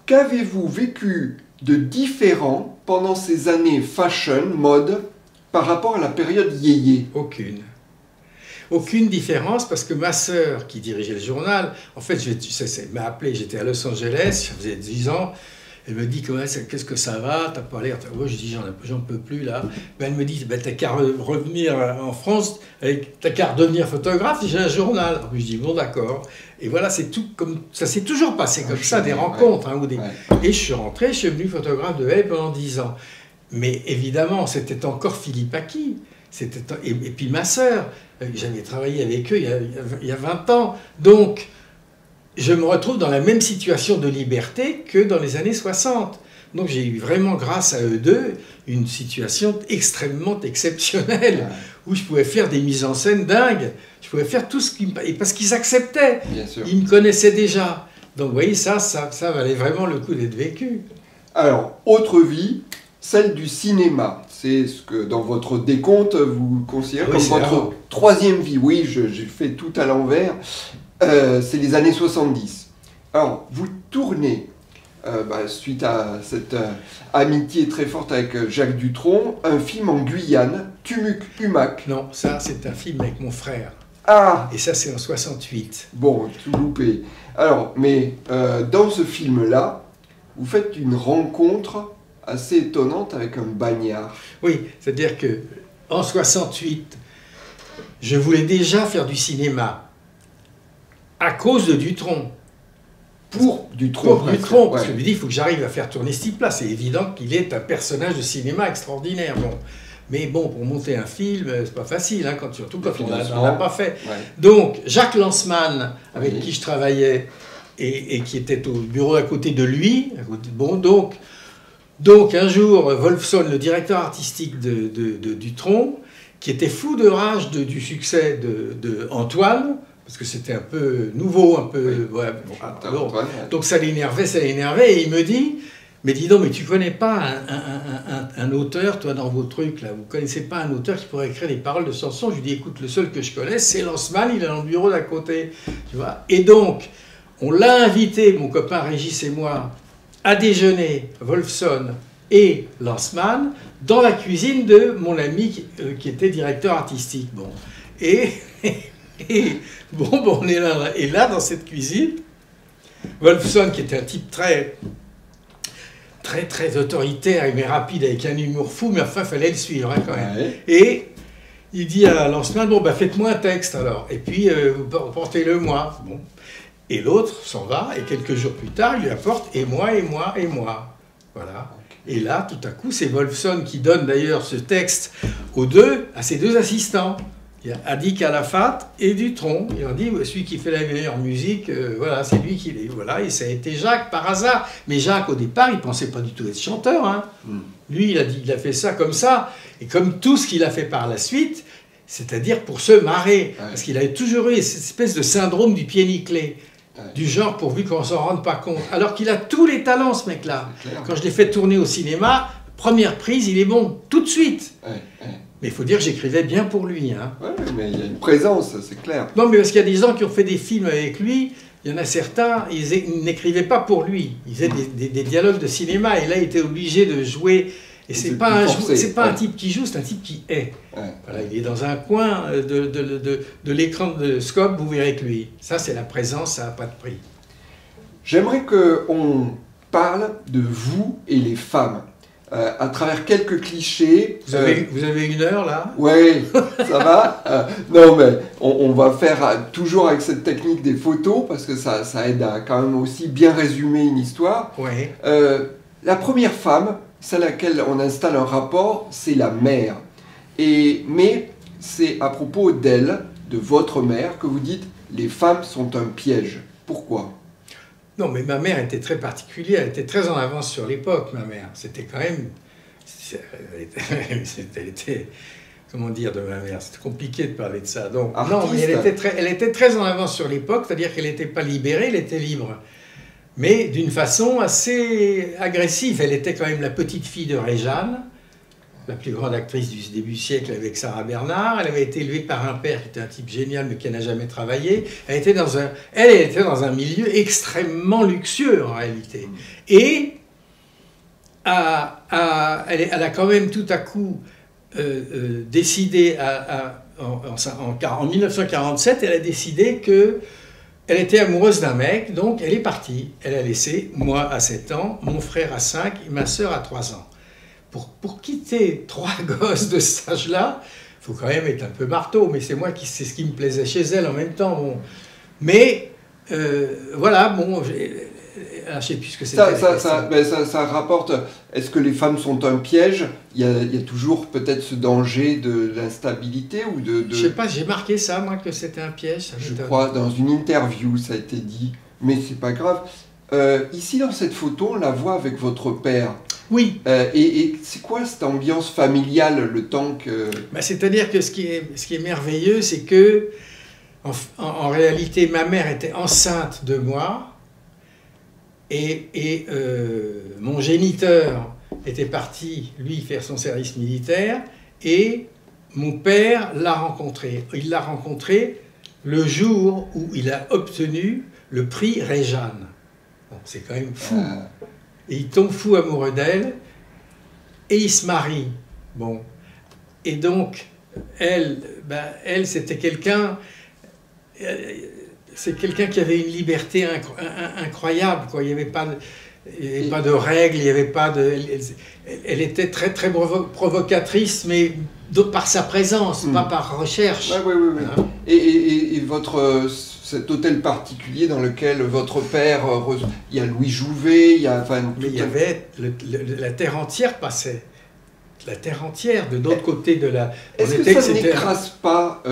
Qu'avez-vous vécu de différent pendant ces années fashion, mode, par rapport à la période yéyé? Aucune. Aucune différence parce que ma sœur qui dirigeait le journal, en fait, elle m'a appelé, j'étais à Los Angeles, ça faisait 10 ans. Elle me dit, qu'est-ce que ça va? T'as pas l'air... Moi, je dis, j'en peux plus, là. Ben, elle me dit, ben, t'as qu'à revenir en France, t'as qu'à redevenir photographe, j'ai un journal. Alors, je dis, bon, d'accord. Et voilà, c'est tout comme... Ça s'est toujours passé comme ça, des rencontres. Hein, Et je suis rentré, je suis devenu photographe de Elle pendant 10 ans. Mais évidemment, c'était encore Philippe Aki. Et puis ma sœur, j'avais travaillé avec eux il y a 20 ans. Donc, je me retrouve dans la même situation de liberté que dans les années 60. Donc j'ai eu vraiment, grâce à eux deux, une situation extrêmement exceptionnelle, où je pouvais faire des mises en scène dingues. Je pouvais faire tout ce qui me... Et parce qu'ils acceptaient. Bien sûr. Ils me connaissaient déjà. Donc vous voyez, ça valait vraiment le coup d'être vécu. Alors, autre vie, celle du cinéma. C'est ce que dans votre décompte, vous considérez comme votre troisième vie. Oui, j'ai fait tout à l'envers. C'est les années 70. Alors, vous tournez, suite à cette amitié très forte avec Jacques Dutronc, un film en Guyane, Tumuc Humac. Non, ça c'est un film avec mon frère. Ah! Et ça c'est en 68. Bon, tout loupé. Alors, mais dans ce film-là, vous faites une rencontre assez étonnante avec un bagnard. Oui, c'est-à-dire que en 68, je voulais déjà faire du cinéma à cause de Dutronc. Pour Dutronc. Parce que je me dis, il faut que j'arrive à faire tourner ce type-là. C'est évident qu'il est un personnage de cinéma extraordinaire. Bon. Mais bon, pour monter un film, c'est pas facile, hein, surtout quand on n'en a pas fait. Ouais. Donc, Jacques Lanzmann, avec qui je travaillais, et qui était au bureau à côté de lui, bon, donc un jour, Wolfson, le directeur artistique de Dutronc, qui était fou de rage du succès de Antoine, parce que c'était un peu nouveau, un peu... Oui. Ouais, donc ça l'énervait, et il me dit, mais dis donc, mais tu connais pas un auteur, toi, dans vos trucs, là, vous connaissez pas un auteur qui pourrait écrire des paroles de chansons? Je lui dis, écoute, le seul que je connais, c'est Lanzmann, il est dans le bureau d'à côté, tu vois. Et donc, on l'a invité, mon copain Régis et moi, à déjeuner, Wolfson et Lanzmann, dans la cuisine de mon ami qui était directeur artistique. Bon. Et on est là. Et là, dans cette cuisine, Wolfson, qui était un type très autoritaire, mais rapide, avec un humour fou, mais enfin, il fallait le suivre, hein, quand même. Ouais. Et il dit à Lanzmann, bon, bah, faites-moi un texte, alors. Et puis, portez-le moi. Bon. Et l'autre s'en va, et quelques jours plus tard, il lui apporte « et moi, et moi, et moi ». Voilà. Et là, tout à coup, c'est Wolfson qui donne d'ailleurs ce texte à ses deux assistants. Il y a Hadik Arafat et Dutronc. Il leur dit, celui qui fait la meilleure musique, voilà, c'est lui qui l'est. Voilà, et ça a été Jacques par hasard. Mais Jacques, au départ, il ne pensait pas du tout être chanteur. Hein. Lui, il a fait ça comme ça. Et comme tout ce qu'il a fait par la suite, c'est-à-dire pour se marrer. Ouais. Parce qu'il avait toujours eu cette espèce de syndrome du pied nickelé. Du genre pourvu qu'on s'en rende pas compte. Alors qu'il a tous les talents, ce mec-là. Quand je l'ai fait tourner au cinéma, première prise, il est bon, tout de suite. Mais il faut dire que j'écrivais bien pour lui. Hein. Oui, mais il y a une présence, c'est clair. Non, mais parce qu'il y a des gens qui ont fait des films avec lui, il y en a certains, ils n'écrivaient pas pour lui. Ils faisaient des dialogues de cinéma, et là, il était obligé de jouer. Et c'est pas un type qui joue, c'est un type qui est. Voilà, il est dans un coin de l'écran de scope, vous verrez que lui. Ça, c'est la présence, ça n'a pas de prix. J'aimerais qu'on parle de vous et les femmes. à travers quelques clichés. Vous avez 1 heure là? Oui, ça va. Non, mais on va faire toujours avec cette technique des photos, parce que ça aide à quand même aussi bien résumer une histoire. Ouais. La première femme, celle à laquelle on installe un rapport, c'est la mère. Mais c'est à propos d'elle, de votre mère, que vous dites « les femmes sont un piège ». Pourquoi? Non, mais ma mère était très particulière, elle était très en avance sur l'époque, ma mère. C'était quand même... Elle était... Comment dire de ma mère? C'est compliqué de parler de ça. Donc, non, mais elle était très en avance sur l'époque, c'est-à-dire qu'elle n'était pas libérée, elle était libre. Mais d'une façon assez agressive. Elle était quand même la petite fille de Réjeanne, la plus grande actrice du début siècle avec Sarah Bernard. Elle avait été élevée par un père qui était un type génial mais qui n'a jamais travaillé. Elle était dans un milieu extrêmement luxueux en réalité. Et elle a quand même tout à coup décidé, en 1947, elle a décidé que elle était amoureuse d'un mec, donc elle est partie. Elle a laissé, moi à 7 ans, mon frère à 5 et ma sœur à 3 ans. Pour quitter 3 gosses de cet âge-là, il faut quand même être un peu marteau, mais c'est ce qui me plaisait chez elle en même temps. Bon. Mais voilà, bon, je ne sais plus ce que c'était. Ça rapporte, est-ce que les femmes sont un piège? Il y a toujours peut-être ce danger de l'instabilité ou de... Je ne sais pas, j'ai marqué ça, moi, que c'était un piège. Je crois, dans une interview, ça a été dit, mais c'est pas grave. Ici, dans cette photo, on la voit avec votre père. Oui. Et c'est quoi cette ambiance familiale, le temps que... C'est-à-dire que ce qui est merveilleux, c'est que, en réalité, ma mère était enceinte de moi, et mon géniteur était parti, lui, faire son service militaire, et mon père l'a rencontré. Il l'a rencontré le jour où il a obtenu le prix Réjeanne. Bon, c'est quand même fou. Et il tombe fou amoureux d'elle, et il se marie. Bon. Et donc, elle c'était quelqu'un... C'est quelqu'un qui avait une liberté incroyable, quoi. Il n'y avait pas de règles, il y avait pas de... Elle était très, très provocatrice, mais par sa présence, pas par recherche. Oui. Hein? Et cet hôtel particulier dans lequel votre père... Il y a Louis Jouvet, il y a... Mais il y avait... la terre entière passait. La terre entière, de l'autre côté de la... Est-ce que ça n'écrase pas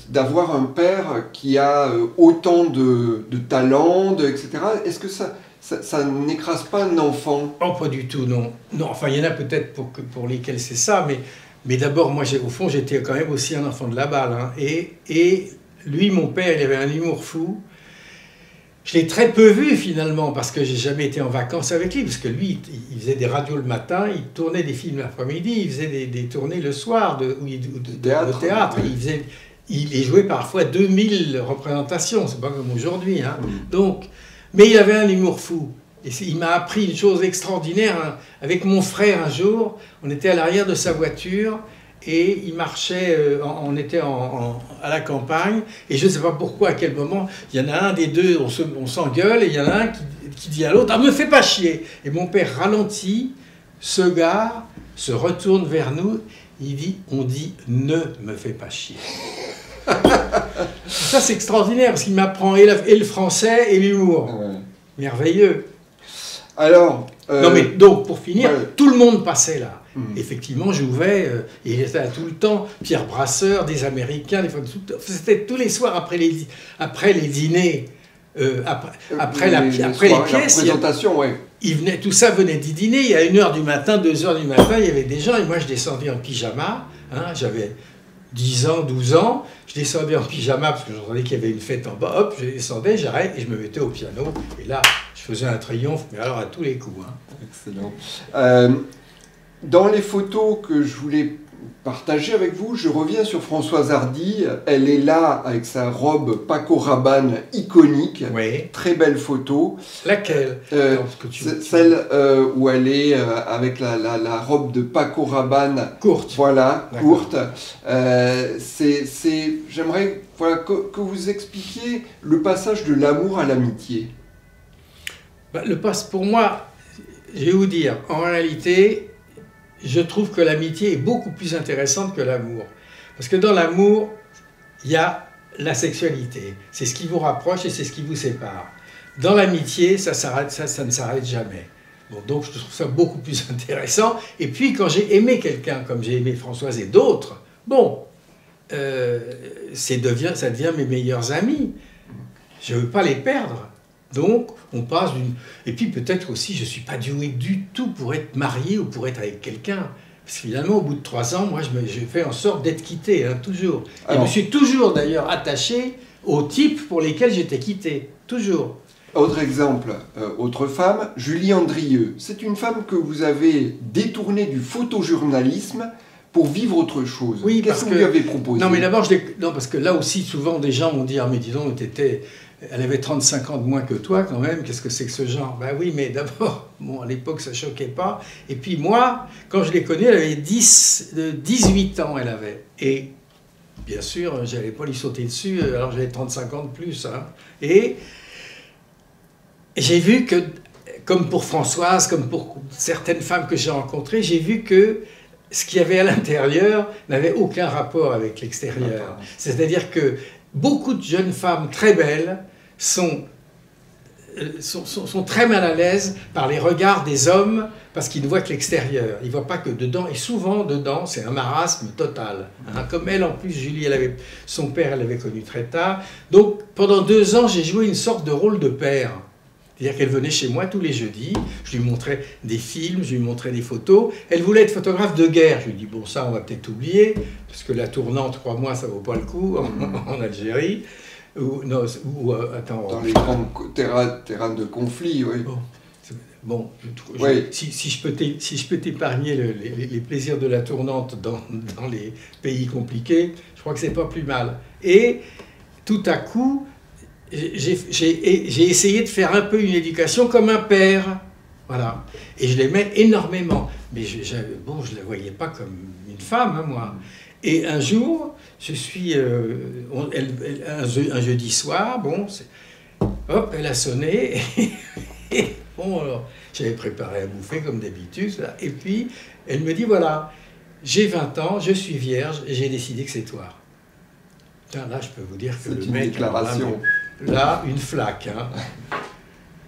d'avoir un père qui a autant de talent, etc. Est-ce que ça n'écrase pas un enfant? Oh, pas du tout, non. Non, enfin, il y en a peut-être pour lesquels c'est ça, mais d'abord, moi, au fond, j'étais quand même aussi un enfant de la balle. Hein, et lui, mon père, il avait un humour fou. Je l'ai très peu vu finalement, parce que j'ai jamais été en vacances avec lui, parce que lui, il faisait des radios le matin, il tournait des films l'après-midi, il faisait des tournées le soir de théâtre. Il jouait parfois 2000 représentations, c'est pas comme aujourd'hui. Hein. Donc, mais il avait un humour fou. Et il m'a appris une chose extraordinaire. Hein. Avec mon frère un jour, on était à l'arrière de sa voiture, et il marchait, on était à la campagne, et je ne sais pas pourquoi, à quel moment, il y en a un des deux, on s'engueule, et il y en a un qui dit à l'autre « Ah, me fais pas chier !» Et mon père ralentit, se gare, se retourne vers nous, on dit « Ne me fais pas chier !» Ça, c'est extraordinaire, parce qu'il m'apprend et le français et l'humour. Ouais. Merveilleux. Alors... Non, mais donc, pour finir, tout le monde passait là. Effectivement, j'ouvrais, il était là tout le temps, Pierre Brasseur, des Américains, c'était tous les soirs après les dîners, après les pièces. Tout ça venait du dîner, il y a 1h du matin, 2h du matin, il y avait des gens, et moi je descendais en pyjama, hein, j'avais 10 ans, 12 ans, je descendais en pyjama parce que j'entendais qu'il y avait une fête en bas, hop, je descendais, j'arrête et je me mettais au piano, et là, je faisais un triomphe, mais alors à tous les coups. Hein. Excellent. Dans les photos que je voulais partager avec vous, je reviens sur Françoise Hardy. Elle est là avec sa robe Paco Rabanne iconique. Oui. Très belle photo. Laquelle? Celle où elle est avec la robe de Paco Rabanne. Courte. Voilà, courte. J'aimerais que vous expliquiez le passage de l'amour à l'amitié. Pour moi, je vais vous dire, en réalité, je trouve que l'amitié est beaucoup plus intéressante que l'amour. Parce que dans l'amour, il y a la sexualité. C'est ce qui vous rapproche et c'est ce qui vous sépare. Dans l'amitié, ça ne s'arrête jamais. Bon, donc je trouve ça beaucoup plus intéressant. Et puis quand j'ai aimé quelqu'un, comme j'ai aimé Françoise et d'autres, bon, ça devient mes meilleurs amis. Je ne veux pas les perdre. Donc, on passe d'une... Et puis peut-être aussi, je ne suis pas doué du tout pour être marié ou pour être avec quelqu'un. Parce que finalement, au bout de 3 ans, moi, j'ai fait en sorte d'être quitté, hein, toujours. Et je me suis toujours, d'ailleurs, attaché aux types pour lesquels j'étais quitté. Toujours. Autre exemple, autre femme, Julie Andrieux. C'est une femme que vous avez détournée du photojournalisme pour vivre autre chose. Oui, qu'est-ce que vous lui avez proposé? Non, mais d'abord, non, parce que là aussi, souvent, des gens m'ont dit « Ah, mais dis donc, elle avait 35 ans de moins que toi, quand même, qu'est-ce que c'est que ce genre ?» Ben oui, mais d'abord, bon, à l'époque, ça ne choquait pas. Et puis moi, quand je l'ai connue, elle avait 18 ans, elle avait. Et bien sûr, je n'allais pas lui sauter dessus, alors j'avais 35 ans de plus. Hein. Et j'ai vu que, comme pour Françoise, comme pour certaines femmes que j'ai rencontrées, j'ai vu que ce qu'il y avait à l'intérieur n'avait aucun rapport avec l'extérieur. C'est-à-dire que beaucoup de jeunes femmes très belles sont très mal à l'aise par les regards des hommes parce qu'ils ne voient que l'extérieur. Ils ne voient pas que dedans, et souvent dedans, c'est un marasme total. Hein. Comme elle, en plus, Julie, son père, elle l'avait connu très tard. Donc, pendant 2 ans, j'ai joué une sorte de rôle de père. C'est-à-dire qu'elle venait chez moi tous les jeudis, je lui montrais des films, je lui montrais des photos. Elle voulait être photographe de guerre. Je lui dis, bon, ça, on va peut-être oublier, parce que la tournante, 3 mois, ça ne vaut pas le coup en Algérie. Dans les grands terrains de conflit, oui. Bon, oui. Si je peux t'épargner les plaisirs de la tournante dans les pays compliqués, je crois que c'est pas plus mal. Et tout à coup, j'ai essayé de faire un peu une éducation comme un père, voilà. Et je l'aimais énormément, mais je ne la voyais pas comme une femme, hein, moi. Et un jour, je suis un jeudi soir, bon, hop, elle a sonné, et bon, alors, j'avais préparé à bouffer comme d'habitude, et puis elle me dit voilà, j'ai 20 ans, je suis vierge, et j'ai décidé que c'est toi. Putain, là, je peux vous dire que le mec, déclaration. Là, une flaque, hein.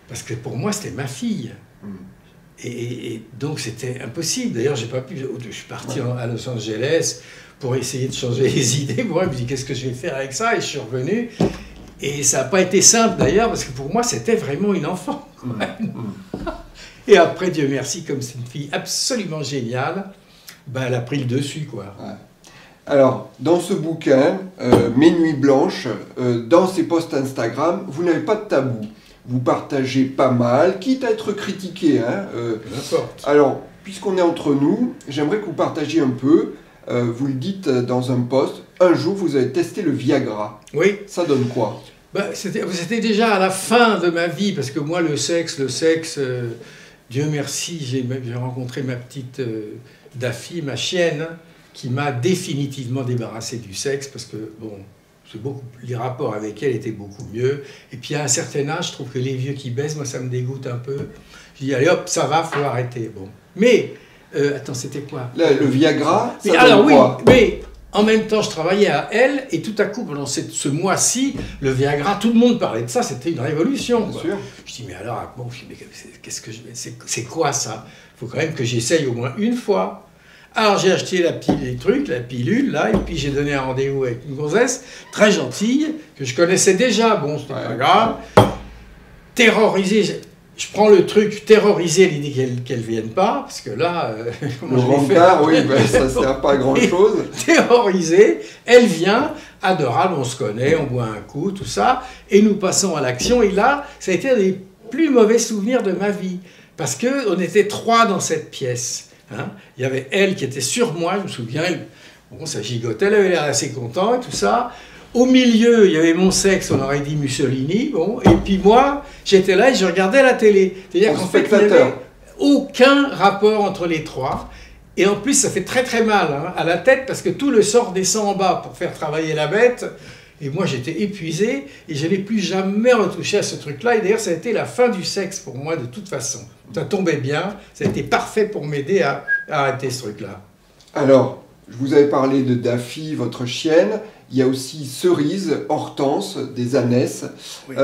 Parce que pour moi, c'était ma fille. Et donc, c'était impossible. D'ailleurs, j'ai pas pu. Je suis parti à Los Angeles pour essayer de changer les idées. Moi, je me dis, qu'est-ce que je vais faire avec ça? Et je suis revenu. Et ça n'a pas été simple, d'ailleurs, parce que pour moi, c'était vraiment une enfant. Et après, Dieu merci, comme c'est une fille absolument géniale, ben, elle a pris le dessus, quoi. Ouais. Alors, dans ce bouquin, Mes Nuits Blanches, dans ces posts Instagram, vous n'avez pas de tabou. Vous partagez pas mal, quitte à être critiqué. Hein, alors, puisqu'on est entre nous, j'aimerais que vous partagiez un peu. Vous le dites dans un post, un jour vous avez testé le Viagra. Oui. Ça donne quoi? C'était déjà à la fin de ma vie, parce que moi, le sexe, Dieu merci, j'ai rencontré ma petite Daffy, ma chienne, qui m'a définitivement débarrassé du sexe, parce que, bon, les rapports avec elle étaient beaucoup mieux. Et puis, à un certain âge, je trouve que les vieux qui baissent, moi, ça me dégoûte un peu. Je dis, allez, hop, ça va, faut arrêter. Bon. Mais, attends, c'était quoi? Le Viagra, ça alors, oui, quoi? Mais en même temps, je travaillais à elle, et tout à coup, pendant ce mois-ci, le Viagra, tout le monde parlait de ça, c'était une révolution. Bien sûr. Je dis, mais alors, bon, qu'est-ce que c'est quoi ça? Il faut quand même que j'essaye au moins une fois. Alors j'ai acheté la pilule, là, et puis j'ai donné un rendez-vous avec une gonzesse très gentille, que je connaissais déjà, bon, c'était pas grave. Terrorisé, je prends le truc, terrorisé l'idée qu'elle vienne pas, parce que là... le rencard, oui, ben, ça sert pas à grand-chose. Terrorisé, elle vient, adorable, on se connaît, on boit un coup, tout ça, et nous passons à l'action, et là, ça a été un des plus mauvais souvenirs de ma vie, parce qu'on était 3 dans cette pièce. Hein, il y avait elle qui était sur moi, je me souviens, bon, ça gigotait, elle avait l'air assez contente et tout ça. Au milieu, il y avait mon sexe, on aurait dit Mussolini, bon, et puis moi, j'étais là et je regardais la télé. C'est-à-dire qu'en fait, il n'y avait aucun rapport entre les 3. Et en plus, ça fait très très mal hein, à la tête parce que tout le sort descend en bas pour faire travailler la bête. Et moi, j'étais épuisé et je n'ai plus jamais retouché à ce truc-là. Et d'ailleurs, ça a été la fin du sexe pour moi de toute façon. Ça tombait bien, ça a été parfait pour m'aider à arrêter ce truc-là. Alors, je vous avais parlé de Daffy, votre chienne. Il y a aussi Cerise, Hortense, des ânesses. Oui.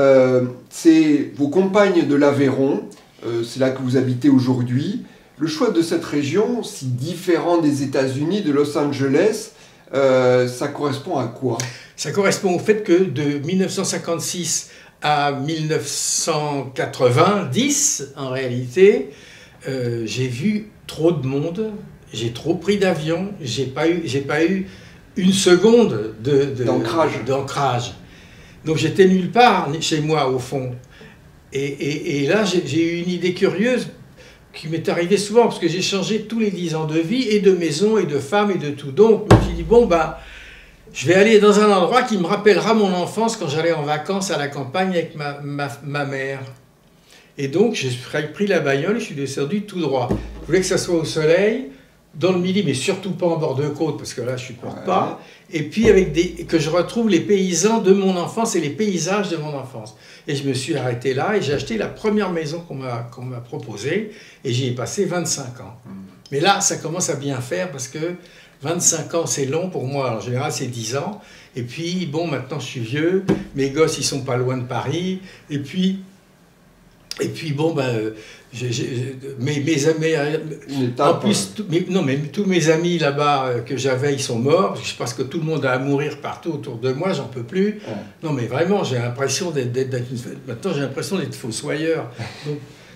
C'est vos compagnes de l'Aveyron. C'est là que vous habitez aujourd'hui. Le choix de cette région, si différent des États-Unis, de Los Angeles, ça correspond à quoi? Ça correspond au fait que de 1956 à 1990, en réalité, j'ai vu trop de monde, j'ai trop pris d'avion, j'ai pas eu une seconde d'ancrage. Donc j'étais nulle part chez moi au fond. Et là j'ai eu une idée curieuse qui m'est arrivée souvent parce que j'ai changé tous les 10 ans de vie et de maison et de femme et de tout. Donc je me suis dit bon bah je vais aller dans un endroit qui me rappellera mon enfance quand j'allais en vacances à la campagne avec ma mère. Et donc j'ai pris la bagnole et je suis descendu tout droit. Je voulais que ça soit au soleil, dans le midi, mais surtout pas en bord de côte, parce que là je ne supporte pas. Et puis que je retrouve les paysans de mon enfance et les paysages de mon enfance. Et je me suis arrêté là et j'ai acheté la première maison qu'on m'a proposée et j'y ai passé 25 ans. Mais là, ça commence à bien faire parce que 25 ans, c'est long pour moi. En général, c'est 10 ans. Et puis, bon, maintenant, je suis vieux. Mes gosses, ils sont pas loin de Paris. Et puis bon, ben, mes amis... En plus, tous mes amis là-bas que j'avais, ils sont morts. Je pense que tout le monde a à mourir partout autour de moi. J'en peux plus. Ouais. Non, mais vraiment, j'ai l'impression maintenant, j'ai l'impression d'être fossoyeur.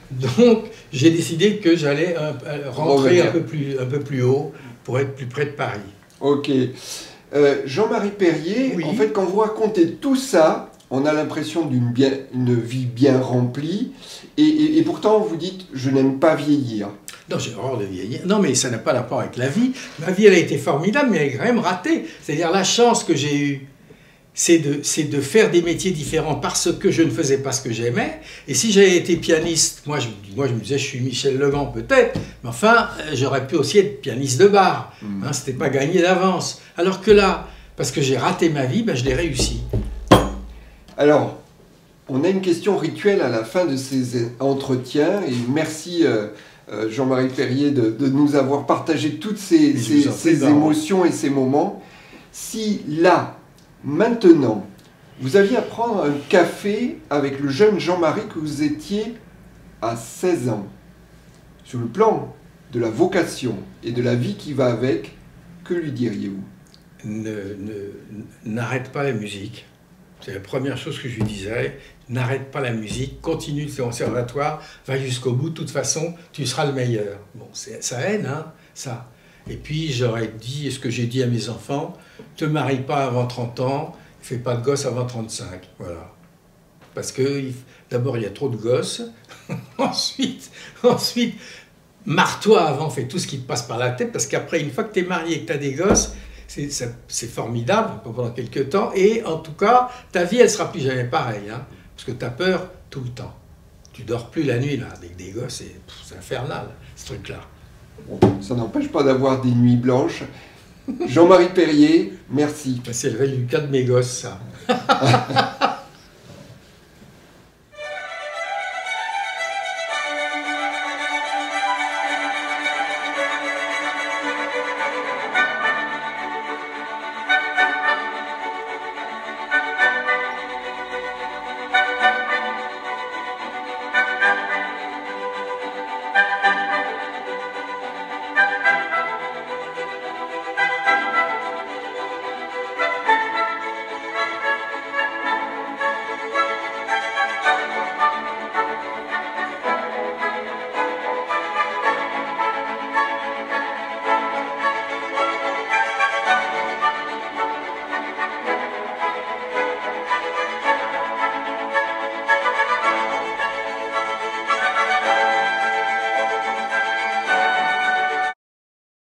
Donc, j'ai décidé que j'allais rentrer un peu plus haut pour être plus près de Paris. Ok. Jean-Marie Perrier, oui. En fait, quand vous racontez tout ça, on a l'impression d'une vie bien remplie, et pourtant vous dites « je n'aime pas vieillir ». Non, j'ai horreur de vieillir. Non, mais ça n'a pas rapport avec la vie. Ma vie, elle a été formidable, mais elle est quand même ratée. C'est-à-dire la chance que j'ai eue, c'est de faire des métiers différents parce que je ne faisais pas ce que j'aimais. Et si j'avais été pianiste, moi je me disais je suis Michel Legrand peut-être, mais enfin j'aurais pu aussi être pianiste de bar. Hein, c'était pas gagné d'avance. Alors que là, parce que j'ai raté ma vie, ben, je l'ai réussi. Alors, on a une question rituelle à la fin de ces entretiens et merci Jean-Marie Perrier de nous avoir partagé toutes ces émotions et ces moments. Si là, maintenant, vous aviez à prendre un café avec le jeune Jean-Marie que vous étiez à 16 ans, sur le plan de la vocation et de la vie qui va avec, que lui diriez-vous? N'arrête pas la musique. C'est la première chose que je lui disais. N'arrête pas la musique, continue le conservatoire, va jusqu'au bout, de toute façon, tu seras le meilleur. Bon, ça aide, hein, ça. Et puis, j'aurais dit, ce que j'ai dit à mes enfants, te marie pas avant 30 ans, fais pas de gosses avant 35, voilà. Parce que, d'abord, il y a trop de gosses, ensuite, marre-toi avant, fais tout ce qui te passe par la tête, parce qu'après, une fois que tu es marié et que tu as des gosses, c'est formidable pendant quelques temps, et en tout cas, ta vie, elle sera plus jamais pareille, hein, parce que tu as peur tout le temps. Tu dors plus la nuit, là, avec des gosses, c'est infernal, ce truc-là. Bon, ça n'empêche pas d'avoir des nuits blanches. Jean-Marie Perrier, merci. C'est le résultat de mes gosses, ça.